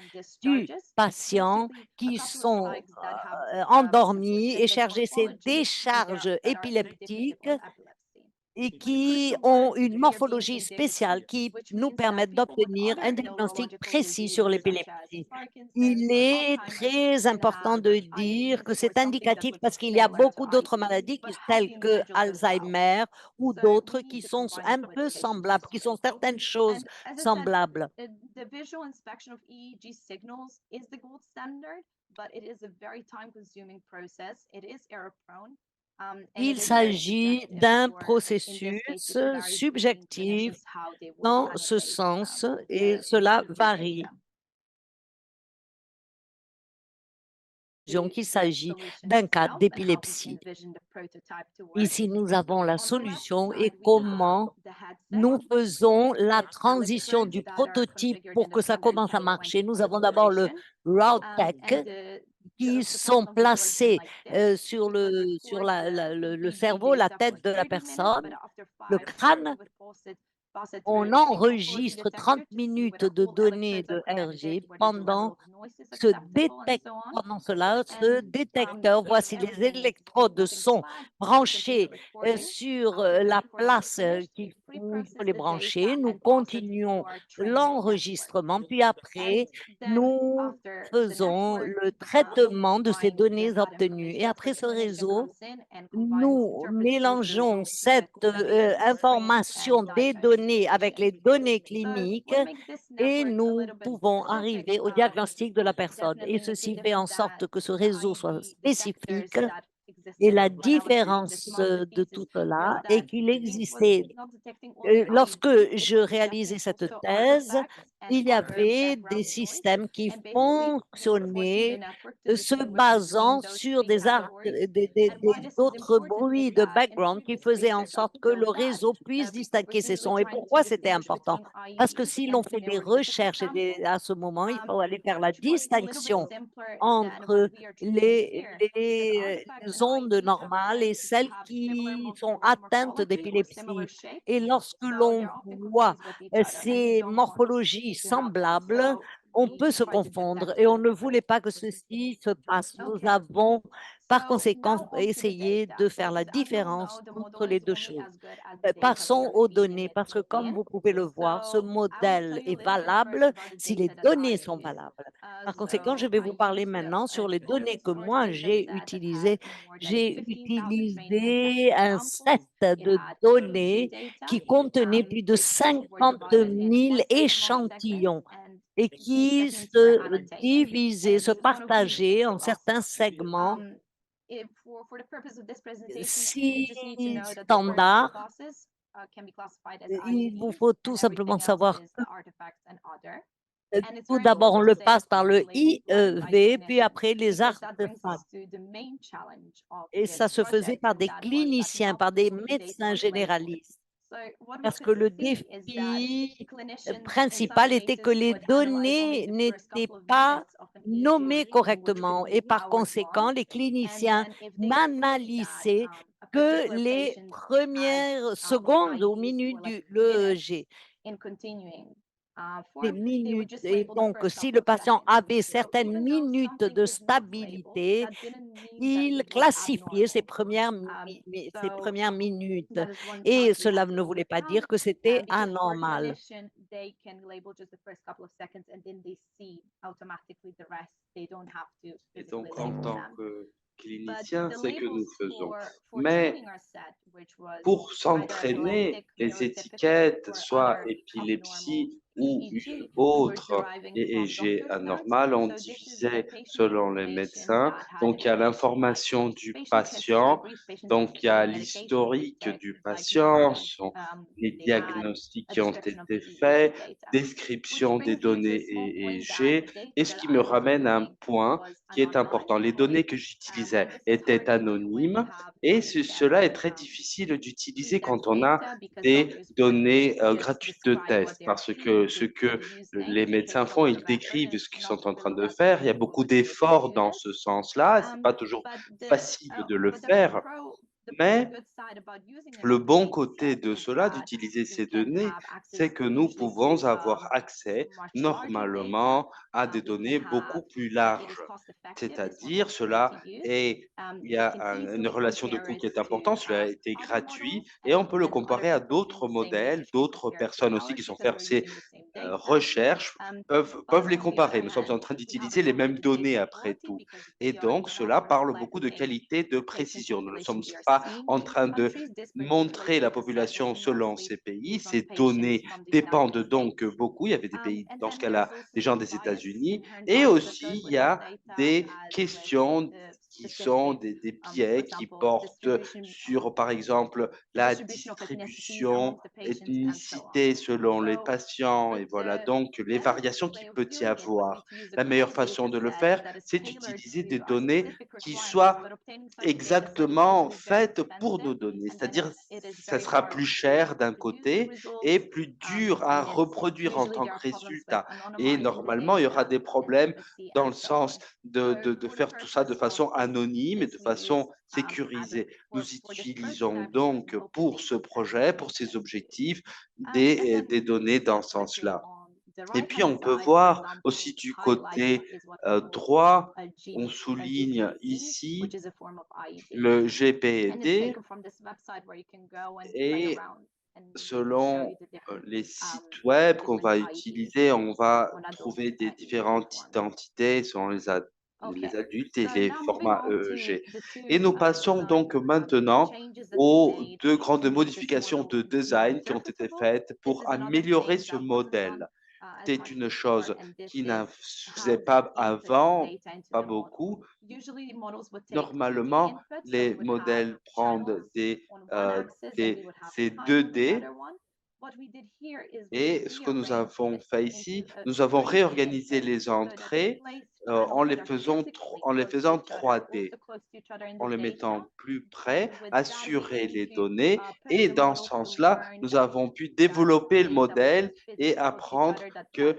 du patient qui sont endormis et charger ces décharges épileptiques et qui ont une morphologie spéciale qui nous permettent d'obtenir un diagnostic précis sur l'épilepsie. Il est très important de dire que c'est indicatif parce qu'il y a beaucoup d'autres maladies telles que Alzheimer ou d'autres qui sont un peu semblables, qui sont certaines choses semblables. The visual inspection of EEG signals is the gold standard, but it is a very time-consuming process. It is error-prone. Il s'agit d'un processus subjectif dans ce sens et cela varie. Donc, il s'agit d'un cas d'épilepsie. Ici, nous avons la solution et comment nous faisons la transition du prototype pour que ça commence à marcher. Nous avons d'abord le route tech qui sont placés sur le cerveau, la tête de la personne, le crâne. On enregistre 30 minutes de données de RG pendant cela, ce détecteur, voici les électrodes sont branchées sur la place qu'il faut les brancher. Nous continuons l'enregistrement, puis après, nous faisons le traitement de ces données obtenues. Et après ce réseau, nous mélangeons cette information des données avec les données cliniques et nous pouvons arriver au diagnostic de la personne. Et ceci fait en sorte que ce réseau soit spécifique. Et la différence de tout cela est qu'il existait, lorsque je réalisais cette thèse, il y avait des systèmes qui fonctionnaient se basant sur d'autres bruits de background qui faisaient en sorte que le réseau puisse distinguer ces sons. Et pourquoi c'était important? Parce que si l'on fait des recherches à ce moment, il faut aller faire la distinction entre les ondes normales et celles qui sont atteintes d'épilepsie. Et lorsque l'on voit ces morphologies semblables, on peut se confondre et on ne voulait pas que ceci se passe. Nous avons par conséquent essayé de faire la différence entre les deux choses. Passons aux données parce que comme vous pouvez le voir, ce modèle est valable si les données sont valables. Par conséquent, je vais vous parler maintenant sur les données que moi j'ai utilisées. J'ai utilisé un set de données qui contenait plus de 50 000 échantillons et qui se divisaient, se partageaient en certains segments. 6 standards. Il vous faut tout simplement savoir tout d'abord, on le passe par le IEV, puis après les artefacts. Et ça se faisait par des cliniciens, par des médecins généralistes. Parce que le défi principal était que les données n'étaient pas nommées correctement et par conséquent, les cliniciens n'analysaient que les premières secondes ou minutes du l'EEG. Des minutes. Et donc, si le patient avait certaines minutes de stabilité, il classifiait ces premières minutes. Et cela ne voulait pas dire que c'était anormal. Et donc, en tant que clinicien, c'est que nous faisons. Mais pour s'entraîner, les étiquettes, soit épilepsie ou autre EEG anormal, on divisait selon les médecins. Donc, il y a l'information du patient, donc il y a l'historique du patient, les diagnostics qui ont été faits, description des données EEG, et ce qui me ramène à un point qui est important. Les données que j'utilisais étaient anonymes et cela est très difficile d'utiliser quand on a des données gratuites de test parce que ce que les médecins font, ils décrivent ce qu'ils sont en train de faire. Il y a beaucoup d'efforts dans ce sens-là. Ce n'est pas toujours facile de le faire. Mais le bon côté de cela, d'utiliser ces données, c'est que nous pouvons avoir accès normalement à des données beaucoup plus larges. C'est-à-dire, il y a une relation de coût qui est importante, cela a été gratuit et on peut le comparer à d'autres modèles, d'autres personnes aussi qui sont fait ces recherches peuvent les comparer. Nous sommes en train d'utiliser les mêmes données après tout. Et donc, cela parle beaucoup de qualité, de précision. Nous ne sommes pas en train de montrer la population selon ces pays. Ces données dépendent donc beaucoup. Il y avait des pays, dans ce cas-là, des gens des États-Unis. Et aussi, il y a des questions qui sont des biais qui portent sur, par exemple, la distribution, ethnicité selon les patients, et voilà donc les variations qu'il peut y avoir. La meilleure façon de le faire, c'est d'utiliser des données qui soient exactement faites pour nos données, c'est-à-dire ça sera plus cher d'un côté et plus dur à reproduire en tant que résultat. Et normalement, il y aura des problèmes dans le sens de faire tout ça de façon anonyme et de façon sécurisée. Nous utilisons donc pour ce projet, pour ces objectifs, des données dans ce sens-là. Et puis, on peut voir aussi du côté droit, on souligne ici le GPD et selon les sites web qu'on va utiliser, on va trouver des différentes identités selon les adultes et les formats EEG. Et nous passons donc maintenant aux deux grandes modifications de design qui ont été faites pour améliorer ce modèle. C'est une chose qui ne se faisait pas avant, pas beaucoup. Normalement, les modèles prennent ces 2D. Et ce que nous avons fait ici, nous avons réorganisé les entrées en les faisant 3D, en les mettant plus près, assurer les données. Et dans ce sens-là, nous avons pu développer le modèle et apprendre que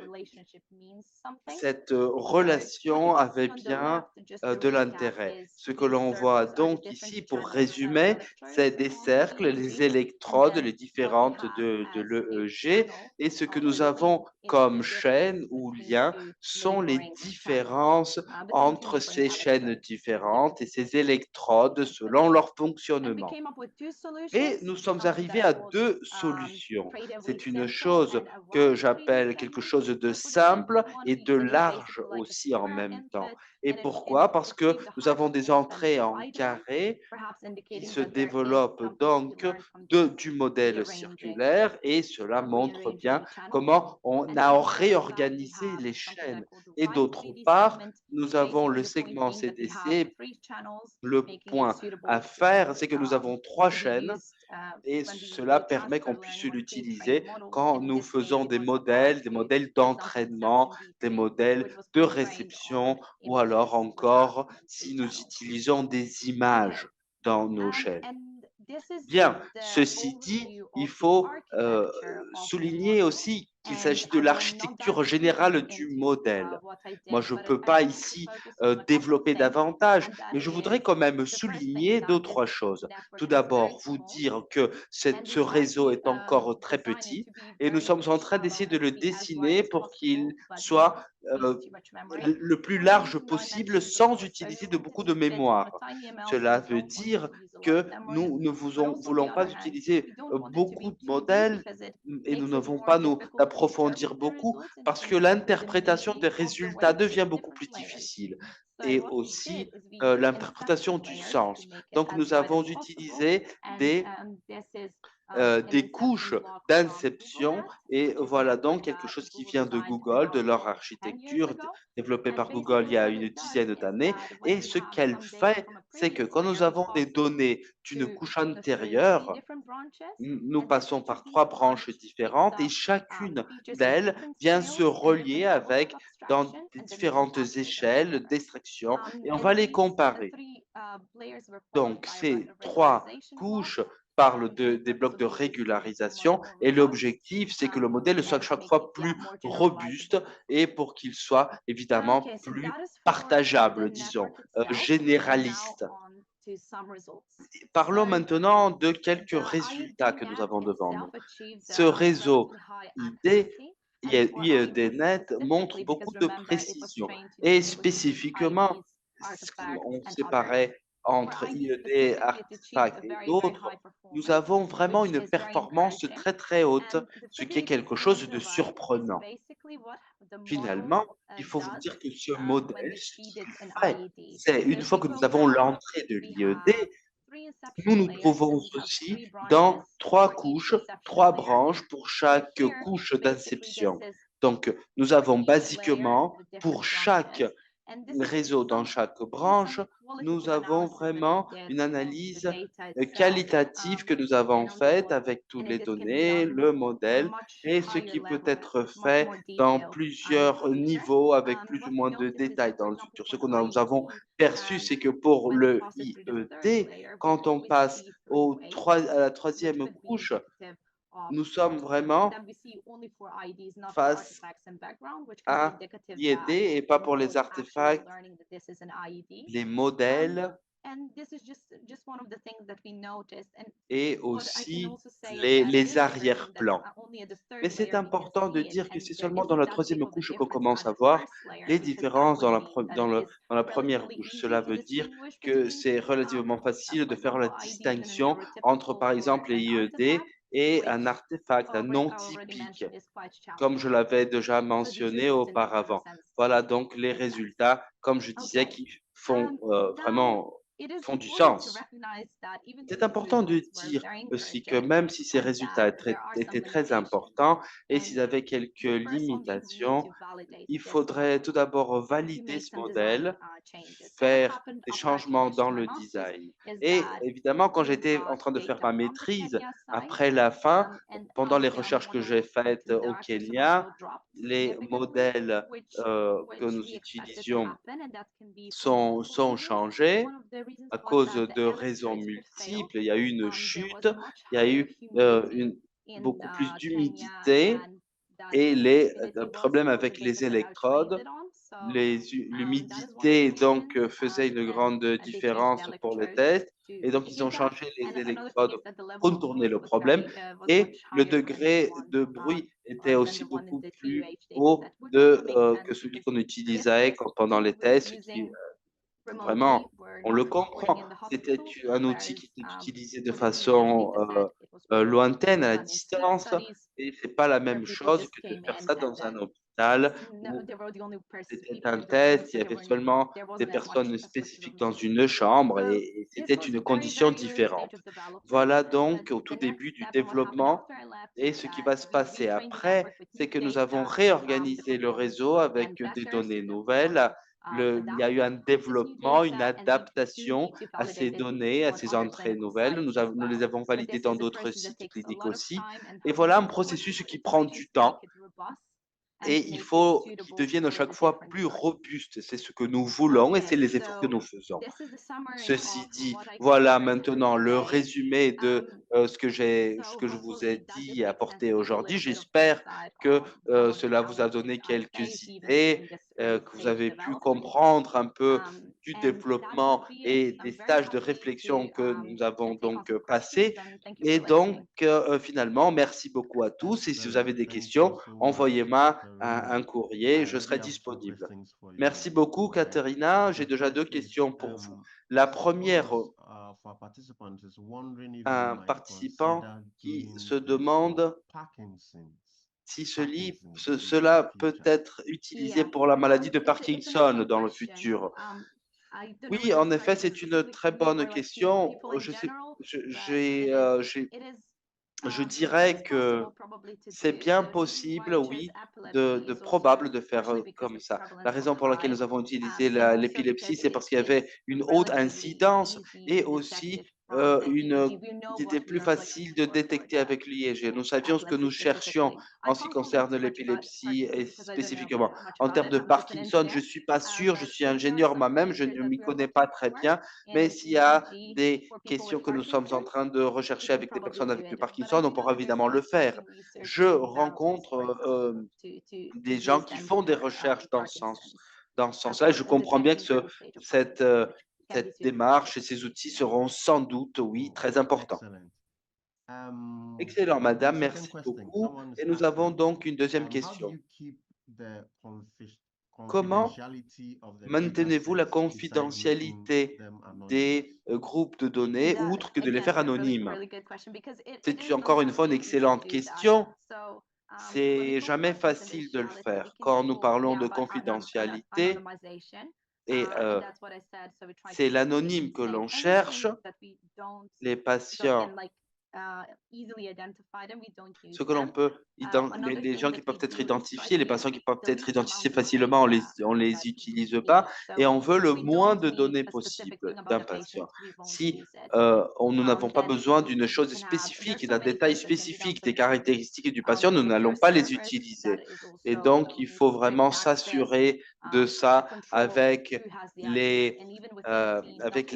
cette relation avait bien de l'intérêt. Ce que l'on voit donc ici, pour résumer, c'est des cercles, les électrodes, les différentes de l'EEG, et ce que nous avons comme chaîne ou lien sont les différences entre ces chaînes différentes et ces électrodes selon leur fonctionnement. Et nous sommes arrivés à deux solutions. C'est une chose que j'appelle quelque chose de simple et de large aussi en même temps. Et pourquoi? Parce que nous avons des entrées en carré qui se développent donc du modèle circulaire et cela montre bien comment on a réorganisé les chaînes. Et d'autre part, nous avons le segment CDC. Le point à faire, c'est que nous avons 3 chaînes et cela permet qu'on puisse l'utiliser quand nous faisons des modèles d'entraînement, des modèles de réception ou alors encore si nous utilisons des images dans nos chaînes. Bien, ceci dit, il faut souligner aussi qu'il s'agit de l'architecture générale du modèle. Moi, je ne peux pas ici développer davantage, mais je voudrais quand même souligner deux, trois choses. Tout d'abord, vous dire que ce réseau est encore très petit et nous sommes en train d'essayer de le dessiner pour qu'il soit le plus large possible sans utiliser beaucoup de mémoire. Cela veut dire que nous ne voulons pas utiliser beaucoup de modèles et nous ne voulons pas nous approfondir beaucoup parce que l'interprétation des résultats devient beaucoup plus difficile et aussi l'interprétation du sens. Donc, nous avons utilisé des couches d'inception et voilà donc quelque chose qui vient de Google, de leur architecture développée par Google il y a une dizaine d'années et ce qu'elle fait, c'est que quand nous avons des données d'une couche antérieure, nous passons par 3 branches différentes et chacune d'elles vient se relier avec dans différentes échelles d'extraction et on va les comparer. Donc, ces 3 couches parlent des blocs de régularisation et l'objectif, c'est que le modèle soit chaque fois plus robuste et pour qu'il soit évidemment plus partageable, disons, généraliste. Parlons maintenant de quelques résultats que nous avons devant nous. Ce réseau IEDNet montre beaucoup de précision et spécifiquement, on séparait entre IED, Artifact et d'autres, nous avons vraiment une performance très très haute, ce qui est quelque chose de surprenant. Finalement, il faut vous dire que ce modèle, ce qu'il fait, c'est une fois que nous avons l'entrée de l'IED, nous nous trouvons aussi dans 3 couches, 3 branches pour chaque couche d'inception. Donc, nous avons basiquement, pour chaque réseau dans chaque branche, nous avons vraiment une analyse qualitative que nous avons faite avec toutes les données, le modèle et ce qui peut être fait dans plusieurs niveaux avec plus ou moins de détails dans le futur. Ce que nous avons perçu, c'est que pour le IED, quand on passe à la 3e couche, nous sommes vraiment face à l'IED et pas pour les artefacts, les modèles et aussi les arrière-plans. Mais c'est important de dire que c'est seulement dans la 3e couche qu'on commence à voir les différences dans la première couche. Cela veut dire que c'est relativement facile de faire la distinction entre, par exemple, les IED et un artefact, un nom typique, comme je l'avais déjà mentionné auparavant. Voilà donc les résultats, comme je disais, qui font font du sens. C'est important de dire aussi que même si ces résultats étaient très importants et s'ils avaient quelques limitations, il faudrait tout d'abord valider ce modèle, faire des changements dans le design. Et évidemment, quand j'étais en train de faire ma maîtrise, après la fin, pendant les recherches que j'ai faites au Kenya, les modèles que nous utilisions sont changés à cause de raisons multiples. Il y a eu une chute, il y a eu beaucoup plus d'humidité et les problèmes avec les électrodes. L'humidité donc faisait une grande différence pour les tests et donc ils ont changé les électrodes, contourné le problème et le degré de bruit était aussi beaucoup plus haut que celui qu'on utilisait pendant les tests, ce qui vraiment, on le comprend. C'était un outil qui était utilisé de façon lointaine, à la distance, et ce n'est pas la même chose que de faire ça dans un hôpital où c'était un test, il y avait seulement des personnes spécifiques dans une chambre et c'était une condition différente. Voilà donc au tout début du développement. Et ce qui va se passer après, c'est que nous avons réorganisé le réseau avec des données nouvelles. Il y a eu un développement, une adaptation à ces données, à ces entrées nouvelles. Nous les avons validées dans d'autres sites cliniques aussi. Et voilà un processus qui prend du temps. Et il faut qu'ils deviennent à chaque fois plus robustes. C'est ce que nous voulons et c'est les efforts que nous faisons. Ceci dit, voilà maintenant le résumé de ce que je vous ai dit et apporté aujourd'hui. J'espère que cela vous a donné quelques idées, que vous avez pu comprendre un peu du développement et des stages de réflexion que nous avons donc passés. Et donc, finalement, merci beaucoup à tous. Et si vous avez des questions, envoyez-moi un courrier, je serai disponible. Merci beaucoup, Katharina. J'ai déjà 2 questions pour vous. La première, un participant qui se demande si cela peut être utilisé pour la maladie de Parkinson dans le futur. Oui, en effet, c'est une très bonne question. Je dirais que c'est bien possible, oui, de probable de faire comme ça. La raison pour laquelle nous avons utilisé l'épilepsie, c'est parce qu'il y avait une haute incidence et aussi c'était plus facile de détecter avec l'IEG. Nous savions ce que nous cherchions en ce qui concerne l'épilepsie et spécifiquement. En termes de Parkinson, je ne suis pas sûr, je suis ingénieur moi-même, je ne m'y connais pas très bien, mais s'il y a des questions que nous sommes en train de rechercher avec des personnes avec le Parkinson, on pourra évidemment le faire. Je rencontre des gens qui font des recherches dans ce sens-là. Je comprends bien que cette démarche et ces outils seront sans doute, oui, très importants. Excellent. Excellent, madame, Second merci question. beaucoup. Someone is Et nous avons asking, donc une deuxième how do question. you keep the Comment confidentiality of the maintenez-vous la datasets besides making confidentialité them anonymous? des groupes de données, outre que de les faire anonymes? C'est encore une fois une excellente question. C'est jamais facile de le faire. Quand nous parlons de confidentialité, et c'est l'anonyme que l'on cherche, les patients, ce que l'on peut, les gens qui peuvent être identifiés, les patients qui peuvent être identifiés facilement, on les utilise pas et on veut le moins de données possible d'un patient. Si nous n'avons pas besoin d'une chose spécifique, d'un détail spécifique des caractéristiques du patient, nous n'allons pas les utiliser. Et donc, il faut vraiment s'assurer de ça avec les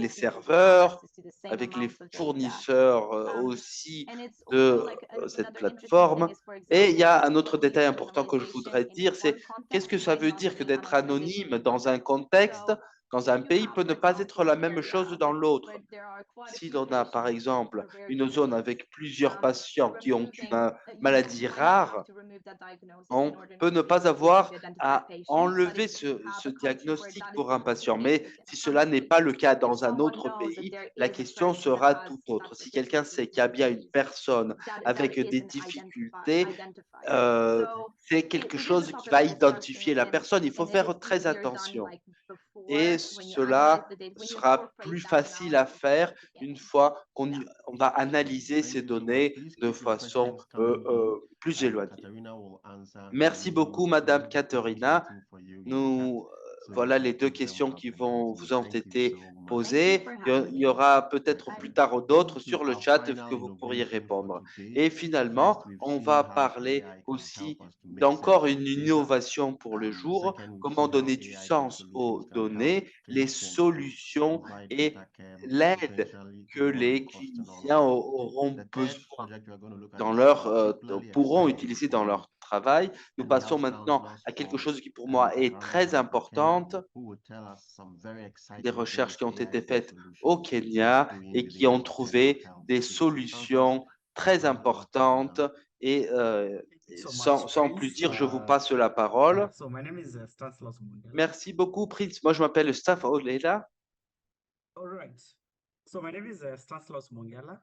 serveurs, avec les fournisseurs aussi de cette plateforme. Et il y a un autre détail important que je voudrais dire, c'est qu'est-ce que ça veut dire que d'être anonyme dans un contexte, dans un pays, peut ne pas être la même chose dans l'autre. Si l'on a, par exemple, une zone avec plusieurs patients qui ont une maladie rare, on peut ne pas avoir à enlever ce diagnostic pour un patient. Mais si cela n'est pas le cas dans un autre pays, la question sera tout autre. Si quelqu'un sait qu'il y a bien une personne avec des difficultés, c'est quelque chose qui va identifier la personne. Il faut faire très attention. Et cela sera plus facile à faire une fois qu'on va analyser ces données de façon plus éloignée. Merci beaucoup, Madame Katerina. Voilà les deux questions qui vous ont été posées. Il y aura peut-être plus tard d'autres sur le chat que vous pourriez répondre. Et finalement, on va parler aussi d'encore une innovation pour le jour, comment donner du sens aux données, les solutions et l'aide que les cliniciens auront besoin pourront utiliser dans leur travail. Nous passons maintenant à quelque chose qui pour moi est très importante, des recherches qui ont été faites au Kenya et qui ont trouvé des solutions très importantes et sans plus dire, je vous passe la parole. So my name is Stanislaus Mungala. Merci beaucoup, Prince. Moi, je m'appelle Staph Olela. All right. So my name is Stanislaus Mungala.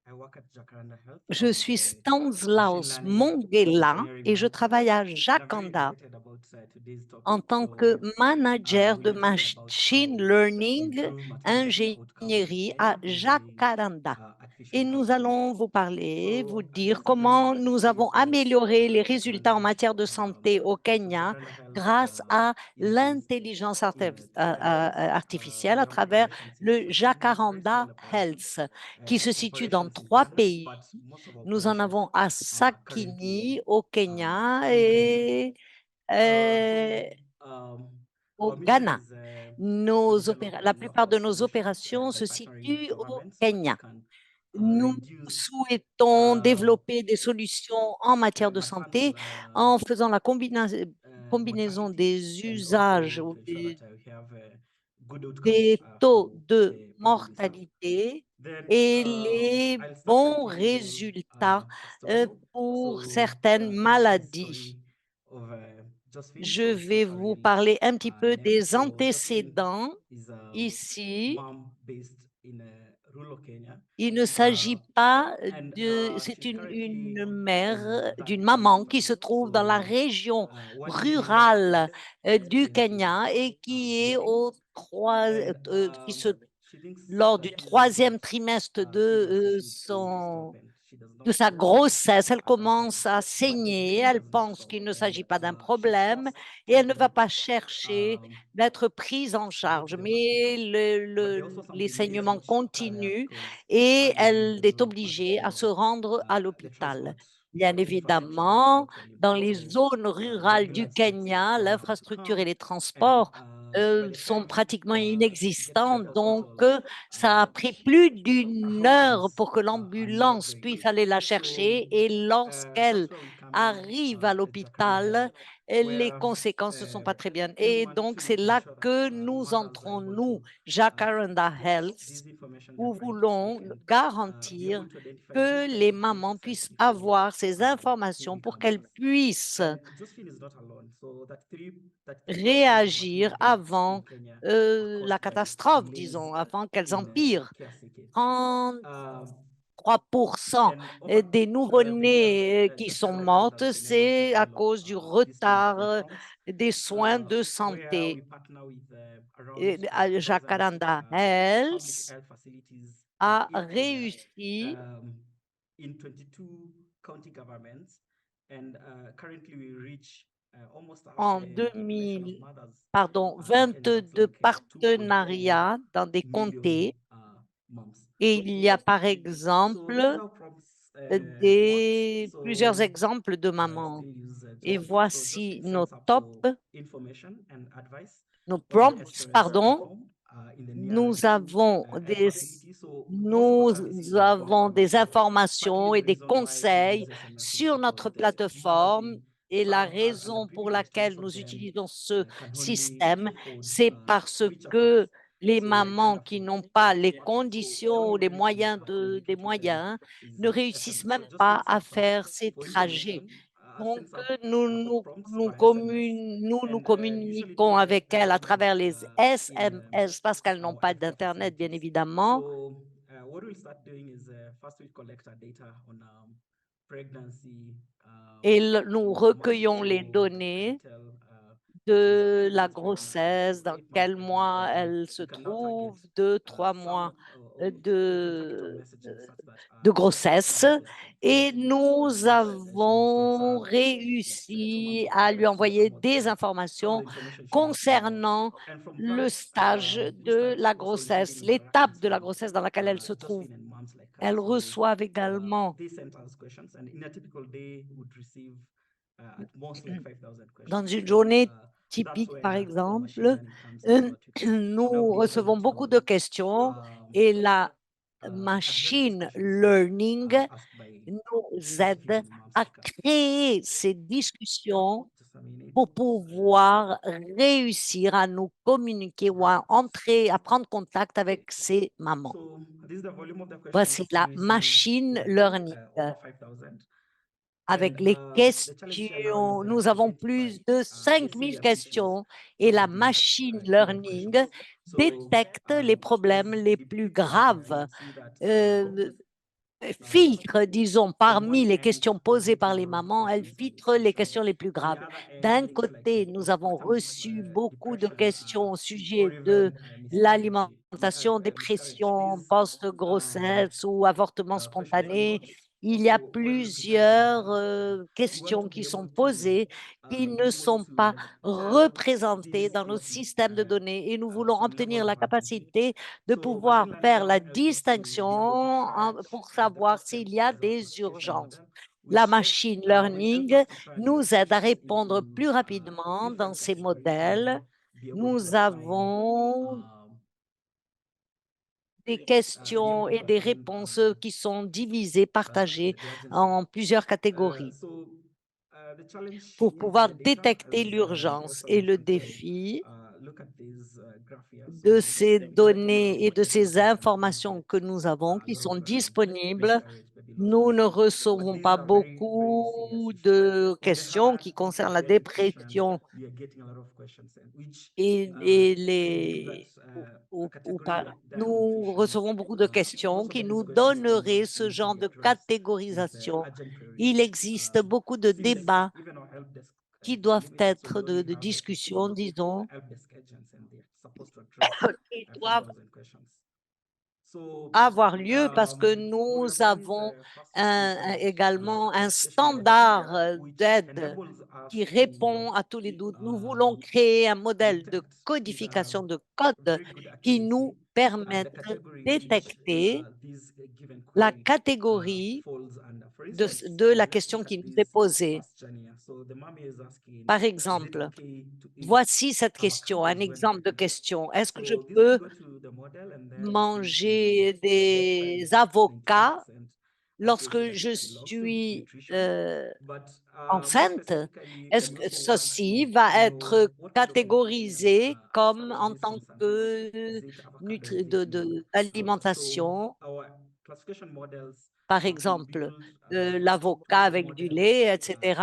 I work at Jacaranda Health. Je suis Stanislaus Mongela et je travaille à Jacaranda en tant que manager de machine learning ingénierie à Jacaranda. Et nous allons vous parler, vous dire comment nous avons amélioré les résultats en matière de santé au Kenya grâce à l'intelligence artificielle à travers le Jacaranda Health, qui se situe dans 3 pays. Nous en avons à Sakini, au Kenya et au Ghana. La plupart de nos opérations se situent au Kenya. Nous souhaitons développer des solutions en matière de santé en faisant la combinaison des usages des taux de mortalité et les bons résultats pour certaines maladies. Je vais vous parler un petit peu des antécédents ici. Il ne s'agit pas c'est une mère, d'une maman qui se trouve dans la région rurale du Kenya et qui est lors du 3e trimestre de sa grossesse, elle commence à saigner, elle pense qu'il ne s'agit pas d'un problème et elle ne va pas chercher d'être prise en charge. Mais les saignements continuent et elle est obligée à se rendre à l'hôpital. Bien évidemment, dans les zones rurales du Kenya, l'infrastructure et les transports sont pratiquement inexistants, donc ça a pris plus d'1 heure pour que l'ambulance puisse aller la chercher et lorsqu'elle arrivent à l'hôpital, les conséquences ne sont pas très bien. Et donc, c'est là que nous entrons, nous, Jacaranda Health, où voulons garantir que les mamans puissent avoir ces informations pour qu'elles puissent réagir avant la catastrophe, disons, avant qu'elles empirent. 33% des nouveau-nés qui sont mortes, c'est à cause du retard des soins de santé. Jacaranda Health a réussi in 22 county governments, and currently we reach almost en 22 partenariats dans des comtés. Et il y a par exemple plusieurs exemples de mamans. Et voici nos prompts, pardon. Nous avons des informations et des conseils sur notre plateforme. Et la raison pour laquelle nous utilisons ce système, c'est parce que les mamans qui n'ont pas les conditions ou les moyens ne réussissent même pas à faire ces trajets. Donc, nous communiquons avec elles à travers les SMS parce qu'elles n'ont pas d'Internet, bien évidemment. What we'll start doing is first we collect our data on pregnancy. Et nous recueillons les données de la grossesse, dans quel mois elle se trouve, 2-3 mois de grossesse, et nous avons réussi à lui envoyer des informations concernant le stage de la grossesse, l'étape de la grossesse dans laquelle elle se trouve. Elles reçoivent également dans une journée typique, par exemple, nous recevons beaucoup de questions et la machine learning nous aide à créer ces discussions pour pouvoir réussir à nous communiquer ou à prendre contact avec ces mamans. Voici la machine learning. Avec les questions, nous avons plus de 5000 questions et la machine learning détecte les problèmes les plus graves, filtre, disons, parmi les questions posées par les mamans, elle filtre les questions les plus graves. D'un côté, nous avons reçu beaucoup de questions au sujet de l'alimentation, dépression, post-grossesse ou avortement spontané. Il y a plusieurs questions qui sont posées qui ne sont pas représentées dans nos systèmes de données et nous voulons obtenir la capacité de pouvoir faire la distinction pour savoir s'il y a des urgences. La machine learning nous aide à répondre plus rapidement dans ces modèles. Nous avons des questions et des réponses qui sont divisées, partagées en plusieurs catégories pour pouvoir détecter l'urgence. Et le défi de ces données et de ces informations que nous avons, qui sont disponibles, nous ne recevons pas beaucoup de questions qui concernent la dépression nous recevons beaucoup de questions qui nous donneraient ce genre de catégorisation. Il existe beaucoup de débats qui doivent être de discussions, disons, qui doivent avoir lieu parce que nous avons également un standard d'aide qui répond à tous les doutes. Nous voulons créer un modèle de codification de code qui nous permette de détecter la catégorie de la question qui nous est posée. Par exemple, voici cette question, un exemple de question. Est-ce que je peux manger des avocats lorsque je suis enceinte, est-ce que ceci va être catégorisé comme en tant que alimentation, par exemple, l'avocat avec du lait, etc.,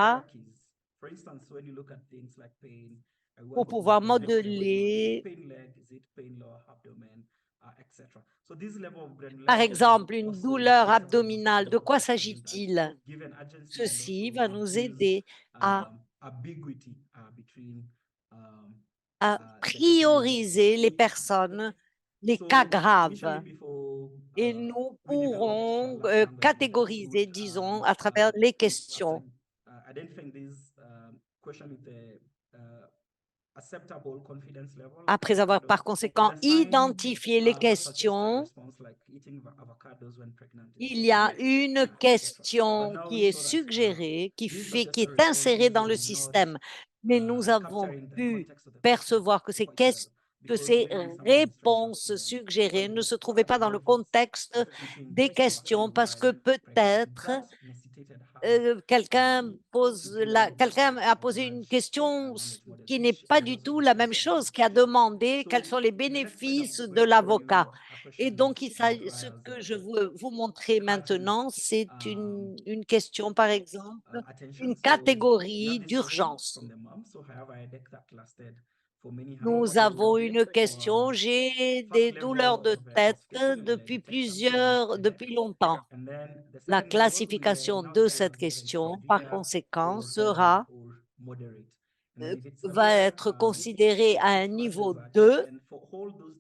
pour pouvoir modeler, par exemple, une douleur abdominale. De quoi s'agit-il? Ceci va nous aider à prioriser les personnes, les cas graves. Et nous pourrons catégoriser, disons, à travers les questions. Après avoir par conséquent identifié les questions, il y a une question qui est suggérée, qui est insérée dans le système. Mais nous avons pu percevoir que ces réponses suggérées ne se trouvaient pas dans le contexte des questions parce que peut-être quelqu'un a posé une question qui n'est pas du tout la même chose, qui a demandé quels sont les bénéfices de l'avocat. Et donc, ce que je veux vous montrer maintenant, c'est une question, par exemple, une catégorie d'urgence. Nous avons une question, j'ai des douleurs de tête depuis longtemps. La classification de cette question, par conséquent, va être considérée à un niveau 2,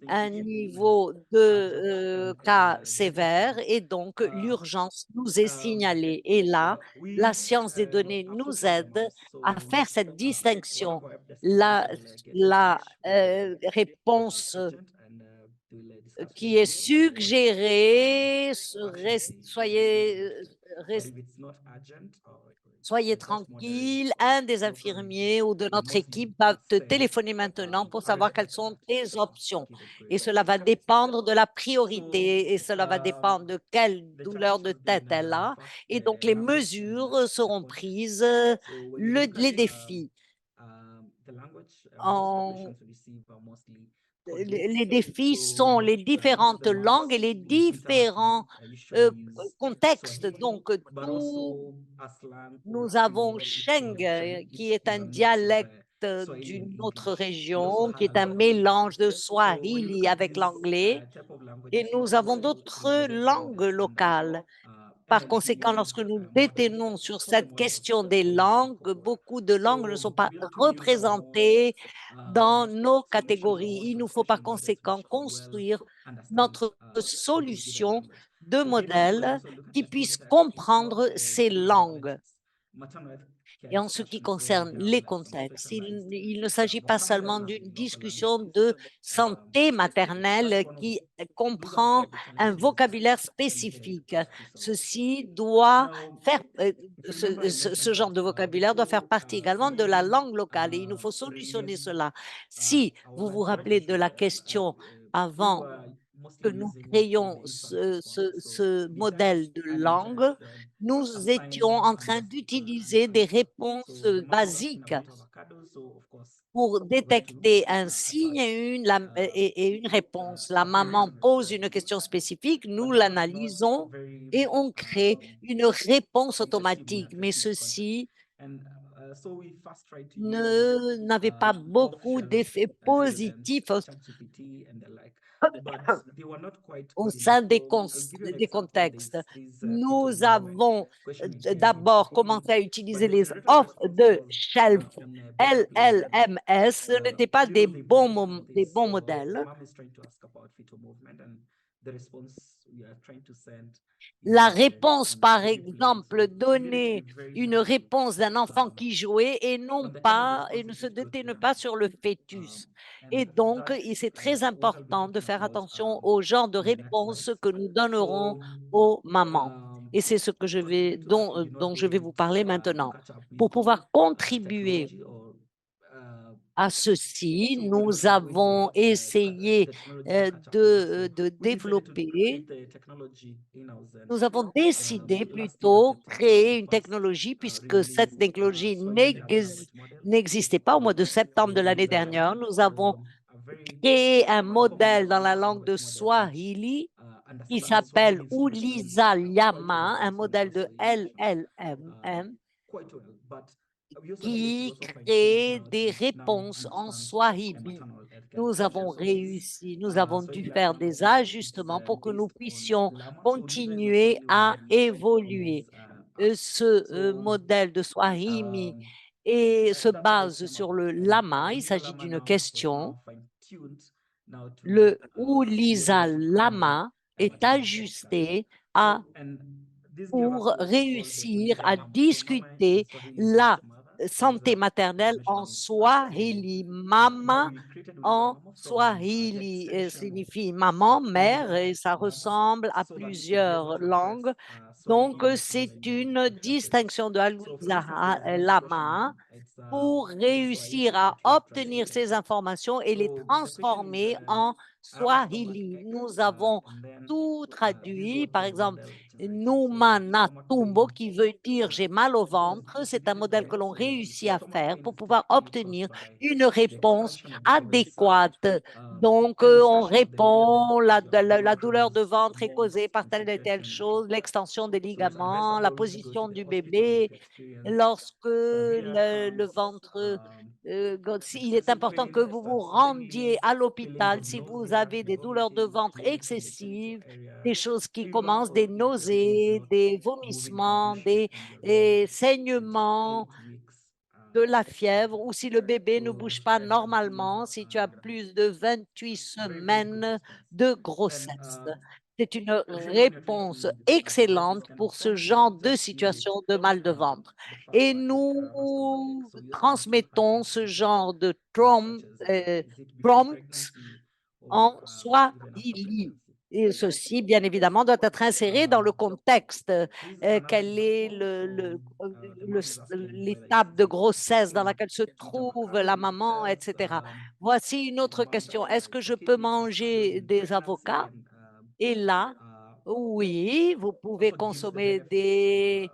un niveau de cas sévère, et donc l'urgence nous est signalée. Et là, la science des données nous aide à faire cette distinction. La réponse qui est suggérée, soyez tranquille, un des infirmiers ou de notre équipe va te téléphoner maintenant pour savoir quelles sont tes options. Et cela va dépendre de la priorité et cela va dépendre de quelle douleur de tête elle a. Et donc, les mesures seront prises, les défis. Les défis sont les différentes langues et les différents contextes. Donc, nous avons Sheng, qui est un dialecte d'une autre région, qui est un mélange de Swahili avec l'anglais, et nous avons d'autres langues locales. Par conséquent, lorsque nous détenons sur cette question des langues, beaucoup de langues ne sont pas représentées dans nos catégories. Il nous faut par conséquent construire notre solution de modèle qui puisse comprendre ces langues. Et en ce qui concerne les contextes, il ne s'agit pas seulement d'une discussion de santé maternelle qui comprend un vocabulaire spécifique. Ceci doit faire, ce genre de vocabulaire doit faire partie également de la langue locale et il nous faut solutionner cela. Si vous vous rappelez de la question avant que nous créions ce modèle de langue, nous étions en train d'utiliser des réponses basiques pour détecter un signe et une réponse. La maman pose une question spécifique, nous l'analysons et on crée une réponse automatique. Mais ceci n'avait pas beaucoup d'effets positifs au sein des contextes. Nous avons d'abord commencé à utiliser les off-the-shelf LLMS. Ce n'étaient pas des bons modèles. La réponse, par exemple, donner une réponse d'un enfant qui jouait et ne se détenait pas sur le fœtus. Et donc, c'est très important de faire attention au genre de réponse que nous donnerons aux mamans. Et c'est ce que dont je vais vous parler maintenant. Pour pouvoir contribuer à ceci, nous avons essayé de développer, nous avons décidé plutôt créer une technologie puisque cette technologie n'existait pas au mois de septembre de l'année dernière. Nous avons créé un modèle dans la langue de Swahili qui s'appelle Uliza Llama, un modèle de LLM qui crée des réponses en Swahili. Nous avons réussi, nous avons dû faire des ajustements pour que nous puissions continuer à évoluer. Ce modèle de Swahili et se base sur le lama. Il s'agit d'une question. Le Uliza Lama est ajusté pour réussir à discuter la santé maternelle en Swahili. Mama en Swahili signifie maman, mère, et ça ressemble à plusieurs langues. Donc, c'est une distinction de Uliza Lama pour réussir à obtenir ces informations et les transformer en Swahili. Nous avons tout traduit, par exemple, Numana Tumbo, qui veut dire j'ai mal au ventre. C'est un modèle que l'on réussit à faire pour pouvoir obtenir une réponse adéquate. Donc, on répond, la douleur de ventre est causée par telle et telle chose, l'extension des ligaments, la position du bébé, lorsque le ventre, il est important que vous vous rendiez à l'hôpital si vous avez des douleurs de ventre excessives, des choses qui commencent, des nausées, des vomissements, des saignements, de la fièvre, ou si le bébé ne bouge pas normalement, si tu as plus de 28 semaines de grossesse. C'est une réponse excellente pour ce genre de situation de mal de ventre. Et nous transmettons ce genre de prompts en Swahili. Et ceci, bien évidemment, doit être inséré dans le contexte. Quelle est l'étape de grossesse dans laquelle se trouve la maman, etc. Voici une autre question. Est-ce que je peux manger des avocats? Et là, oui, vous pouvez consommer des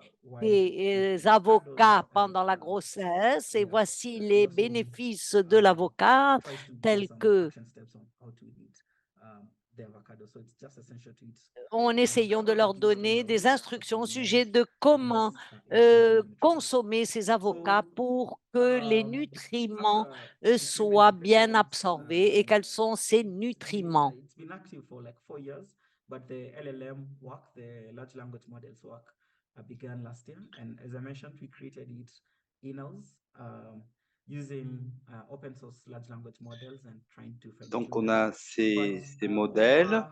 avocats pendant la grossesse. Et voici les bénéfices de l'avocat tels que en essayant de leur donner des instructions au sujet de comment consommer ces avocats pour que les nutriments soient bien absorbés. Et quels sont ces nutriments? But the LLM work, the large language models work, began last year. And as I mentioned, we created it in-house using open source large language models and trying to Donc, on a ces modèles,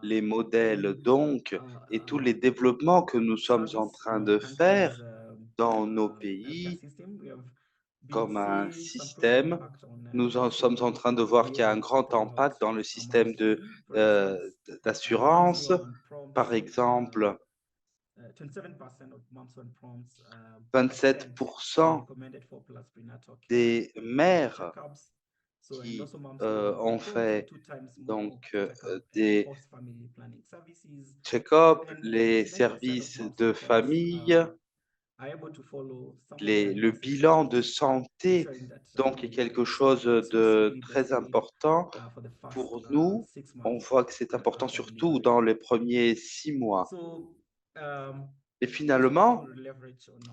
les modèles donc, et tous les développements que nous sommes en train de faire dans nos pays comme un système. Nous sommes en train de voir qu'il y a un grand impact dans le système d'assurance. Par exemple, 27% des mères qui ont fait donc des check-up, les services de famille, le bilan de santé donc est quelque chose de très important pour nous. On voit que c'est important surtout dans les premiers 6 mois. Et finalement,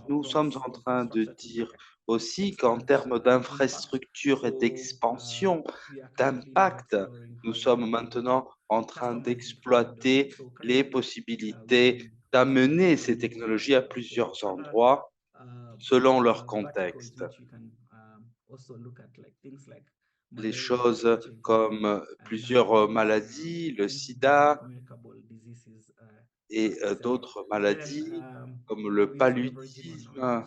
nous sommes en train de dire aussi qu'en termes d'infrastructure et d'expansion, d'impact, nous sommes maintenant en train d'exploiter les possibilités d'amener ces technologies à plusieurs endroits selon leur contexte. Les choses comme plusieurs maladies, le sida et d'autres maladies comme le paludisme,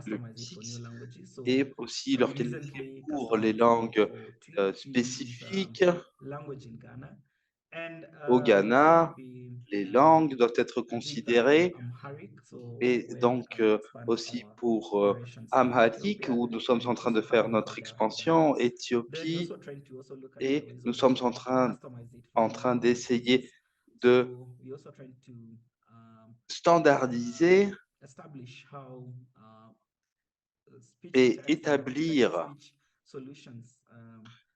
le tic, et aussi l'organisation pour les langues spécifiques. Au Ghana, les langues doivent être considérées, et donc aussi pour Amharique, où nous sommes en train de faire notre expansion, Éthiopie, et nous sommes en train d'essayer de standardiser et établir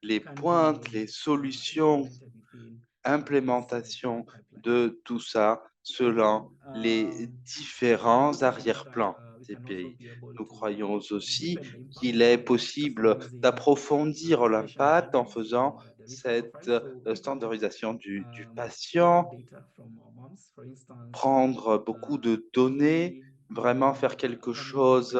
les pointes, les solutions, implémentation de tout ça selon les différents arrière-plans des pays. Nous croyons aussi qu'il est possible d'approfondir l'impact en faisant cette standardisation du patient, prendre beaucoup de données, vraiment faire quelque chose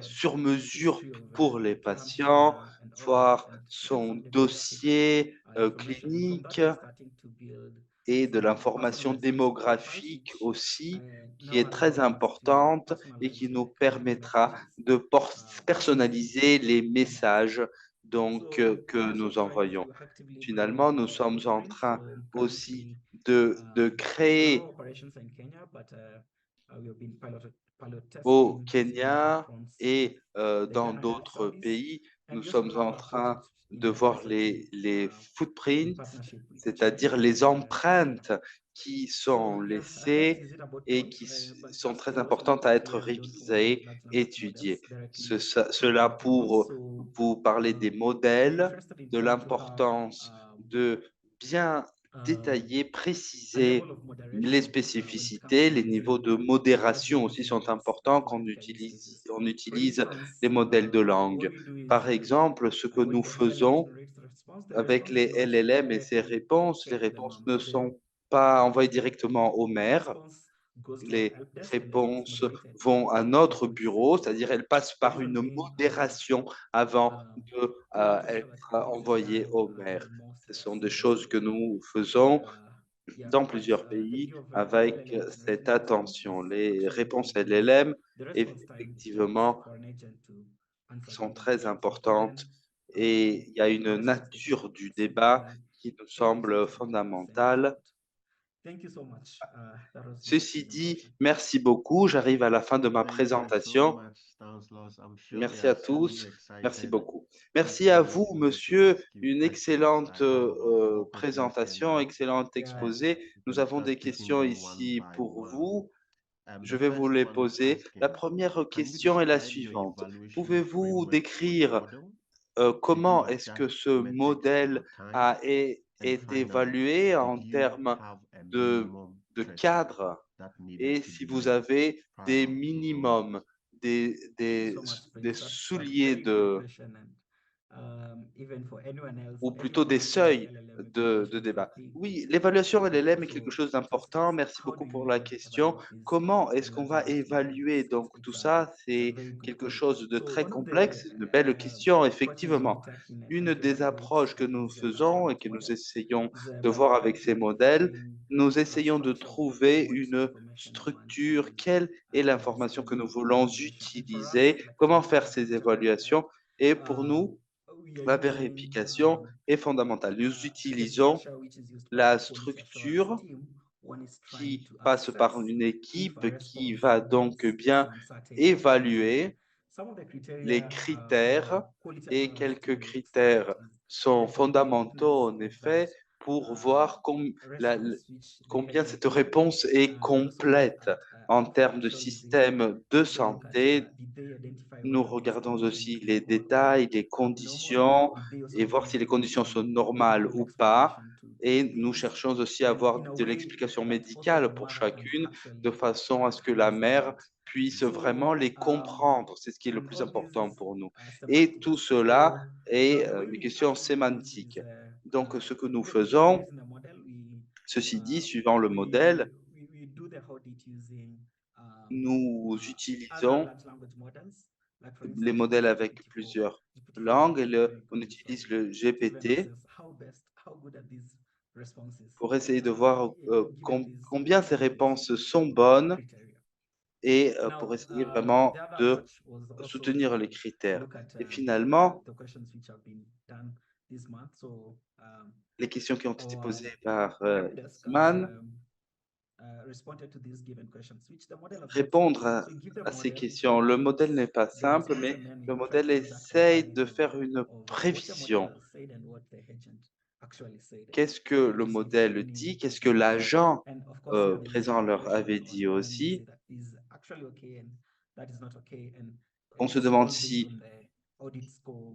sur mesure pour les patients, voir son dossier clinique et de l'information démographique aussi, qui est très importante et qui nous permettra de personnaliser les messages donc, que nous envoyons. Finalement, nous sommes en train aussi de créer au Kenya et dans d'autres pays, nous sommes en train de voir les footprints, c'est-à-dire les empreintes qui sont laissées et qui sont très importantes à être révisées, étudiées. Cela pour vous parler des modèles, de l'importance de bien détailler, préciser les spécificités, les niveaux de modération aussi sont importants quand on utilise les modèles de langue. Par exemple, ce que nous faisons avec les LLM et ces réponses, les réponses ne sont pas envoyées directement au maire. Les réponses vont à notre bureau, c'est-à-dire elles passent par une modération avant d'être envoyées au maire. Ce sont des choses que nous faisons dans plusieurs pays avec cette attention. Les réponses LLM, effectivement, sont très importantes et il y a une nature du débat qui nous semble fondamentale. Ceci dit, merci beaucoup. J'arrive à la fin de ma présentation. Merci à tous. Merci beaucoup. Merci à vous, monsieur. Une excellente présentation, excellent exposé. Nous avons des questions ici pour vous. Je vais vous les poser. La première question est la suivante. Pouvez-vous décrire comment est-ce que ce modèle a été évalué en termes de cadre et si vous avez des minimums, des souliers ou plutôt des seuils de débat. Oui, l'évaluation LLM est quelque chose d'important. Merci beaucoup pour la question. Comment est-ce qu'on va évaluer donc tout ça? C'est quelque chose de très complexe, c'est une belle question, effectivement. Une des approches que nous faisons et que nous essayons de voir avec ces modèles, nous essayons de trouver une structure, quelle est l'information que nous voulons utiliser, comment faire ces évaluations. Et pour nous, la vérification est fondamentale. Nous utilisons la structure qui passe par une équipe qui va donc bien évaluer les critères et quelques critères sont fondamentaux en effet pour voir combien cette réponse est complète en termes de système de santé. Nous regardons aussi les détails, les conditions et voir si les conditions sont normales ou pas. Et nous cherchons aussi à avoir de l'explication médicale pour chacune de façon à ce que la mère puisse vraiment les comprendre. C'est ce qui est le plus important pour nous. Et tout cela est une question sémantique. Donc, ce que nous faisons, ceci dit, suivant le modèle, nous utilisons les modèles avec plusieurs langues et on utilise le GPT pour essayer de voir combien ces réponses sont bonnes et pour essayer vraiment de soutenir les critères. Et finalement, les questions qui ont été posées par help desk, Iman. responded to these given questions, which the model has not Répondre solved. à, So you give the à ces model, questions. Le modèle n'est pas then it simple, gives mais a menu, le try modèle to use that essaye de comparison faire une of what the prévision. model has said and what the agent actually said. Qu'est-ce que So le to see if modèle there's any dit? Qu'est-ce que difference. l'agent And of course, here there is présent leur evaluation avait on dit the menu, aussi? say that is actually okay and that is not okay, and On se it's demande all based si on the audit score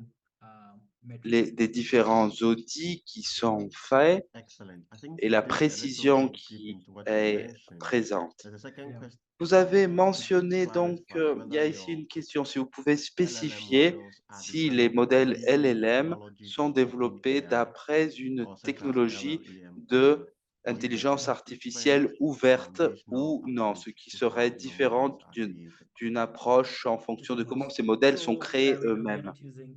metrics. des différents audits qui sont faits Excellent. I think et la this, let's précision also dip qui into what you est mentioned. présente. There's a second Yeah. question. Vous avez Could you mentionné donc, clarify il y a whether ici your une question, si vous pouvez LLM spécifier models are si les developed modèles using LLM technologies sont from développés OpenAI d'après une or such as technologie LLEM, de or if they intelligence take artificielle different ouverte foundational ou non, ce approach qui to serait how your différent models are created. d'une approche en fonction de comment ces modèles sont créés We are eux-mêmes. not using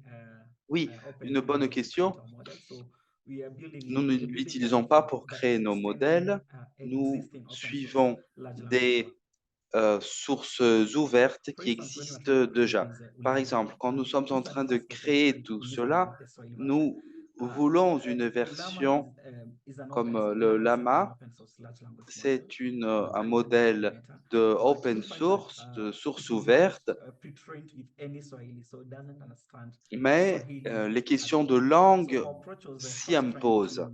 Oui, une bonne OpenML to question. create our model. So we are building Nous ne we're building l'utilisons them pas from pour by créer nos extending modèles. Nous existing open source suivons large language des models. sources ouvertes For qui instance, when we are existent trying to create déjà. these Par Ulama exemple, quand nous sommes en these are train the de first versions créer we tout use cela, the Swahili version. nous voulons une Ulama version is an comme open, le Ulama is an Llama. open source large language model. C'est un Written by modèle Meta. de open You'll find that, source, de source it was not ouverte, pre-trained with any Swahili, so it doesn't understand mais Swahili les at questions de all. langue So our approach was s'y first trying imposent. to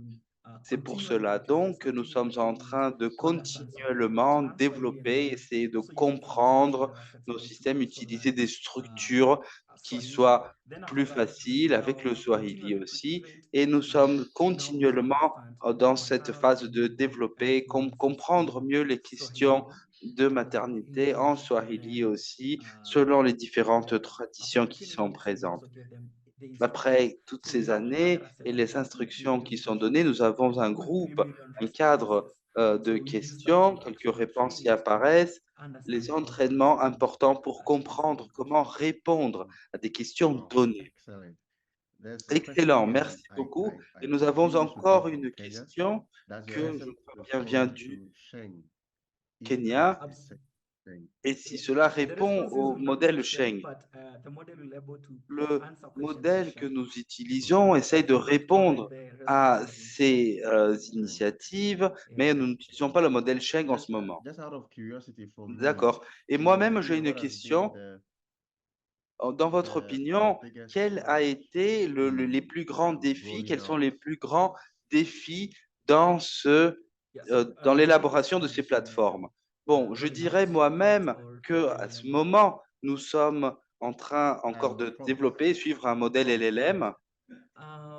C'est pour continually cela try to donc que understand nous Swahili, sommes en to train de understand Swahili, continuellement to learn Swahili and développer, then essayer de also use it for research comprendre and other nos Swahili to systèmes, also utiliser learn des structures qui Swahili. soient Then after plus that, faciles avec le Swahili continually aussi. pre-trained Et nous to sommes now be able to continuellement understand dans cette maternal phase and de newborn développer, fluencies comprendre in mieux les questions Swahili, de as well as maternité en English, and Swahili then aussi, selon les différentes after traditions qui putting sont all this, we présentes. also give them the instructions. Après toutes So we ces have années there are et 7 les million instructions qui sont instructions données, nous avons un over 3 groupe, million un responses. cadre Yes. de So we use that questions, to quelques actually réponses train y it to apparaissent, understand les how to entraînements respond importants pour to these comprendre given comment questions. répondre à des questions Wow, données. excellent. There's a Excellent, question merci I beaucoup. Et nous presume avons this would be encore from une Kenya. question Does your que je answer crois bien vient respond du to Sheng? If Kenya. it is Sheng. Et si cela The répond responses au will not modèle be shared, Sheng, but the model will able to le answer questions in modèle que Sheng. nous utilisons essaye de It will provide répondre the à responses in ces Sheng. initiatives, Yeah. mais nous n'utilisons pas le modèle Sheng en Just, ce moment. just out of curiosity for me, D'accord. Et in your moi-même, j'ai opinion, une what has been question. Dans votre the opinion, biggest quel a challenge été les in plus grands défis? rolling Quels sont out les plus grands défis dans dans l'élaboration de ces plateformes? Bon, je dirais moi-même que à ce moment, nous sommes en train encore de développer, suivre un modèle LLM.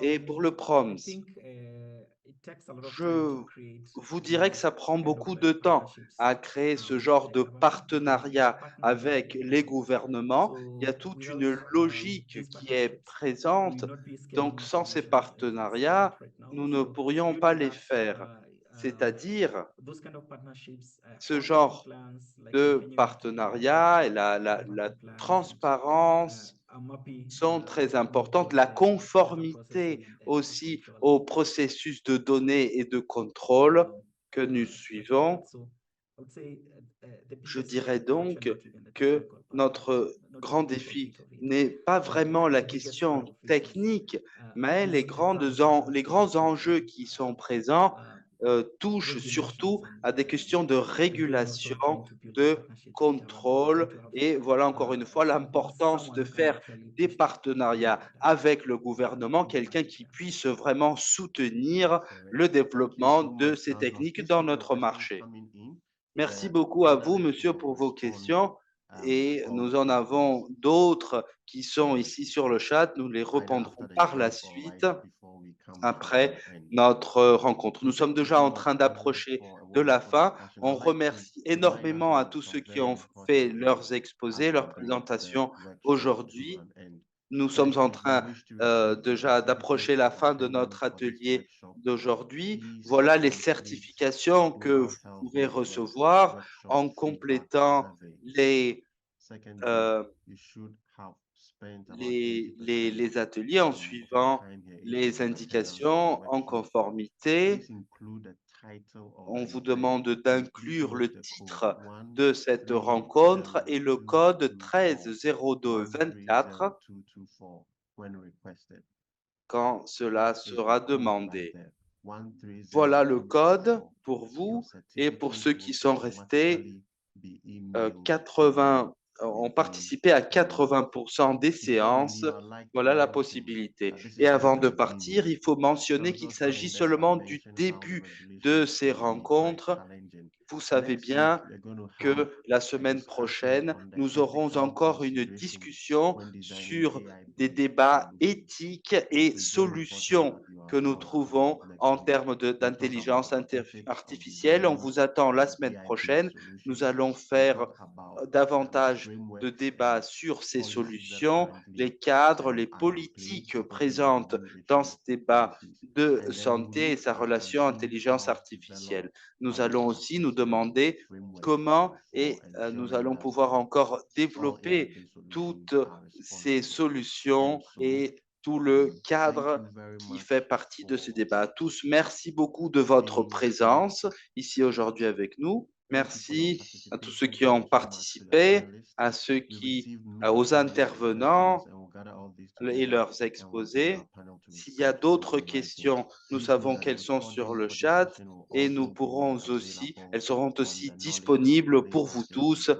Et pour le prompts, je vous dirais que ça prend beaucoup de temps à créer ce genre de partenariat avec les gouvernements. Il y a toute une logique qui est présente. Donc, sans ces partenariats, nous ne pourrions pas les faire. C'est-à-dire, ce genre de partenariat et la transparence sont très importantes. La conformité aussi au processus de données et de contrôle que nous suivons. Je dirais donc que notre grand défi n'est pas vraiment la question technique, mais les grands enjeux qui sont présents touchent surtout à des questions de régulation, de contrôle. Et voilà encore une fois l'importance de faire des partenariats avec le gouvernement, quelqu'un qui puisse vraiment soutenir le développement de ces techniques dans notre marché. Merci beaucoup à vous, monsieur, pour vos questions. Et nous en avons d'autres qui sont ici sur le chat. Nous les répondrons par la suite après notre rencontre. Nous sommes déjà en train d'approcher de la fin. On remercie énormément à tous ceux qui ont fait leurs exposés, leurs présentations aujourd'hui. Nous sommes en train déjà d'approcher la fin de notre atelier d'aujourd'hui. Voilà les certifications que vous pouvez recevoir en complétant les ateliers, en suivant les indications en conformité. On vous demande d'inclure le titre de cette rencontre et le code 130224. quand cela sera demandé. Voilà le code pour vous et pour ceux qui sont restés, 80 ont participé à 80% des séances. Voilà la possibilité. Et avant de partir, il faut mentionner qu'il s'agit seulement du début de ces rencontres. Vous savez bien que la semaine prochaine, nous aurons encore une discussion sur des débats éthiques et solutions que nous trouvons en termes d'intelligence artificielle. On vous attend la semaine prochaine. Nous allons faire davantage de débats sur ces solutions, les cadres, les politiques présentes dans ce débat de santé et sa relation intelligence artificielle. Nous allons aussi nous demander comment nous allons pouvoir encore développer toutes ces solutions et tout le cadre qui fait partie de ce débat. À tous, merci beaucoup de votre présence ici aujourd'hui avec nous. Merci à tous ceux qui ont participé, aux intervenants et leurs exposés. S'il y a d'autres questions, nous savons qu'elles sont sur le chat et elles seront aussi disponibles pour vous tous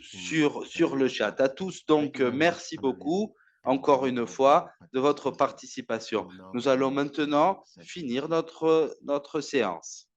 sur le chat. À tous, donc, merci beaucoup encore une fois de votre participation. Nous allons maintenant finir notre séance.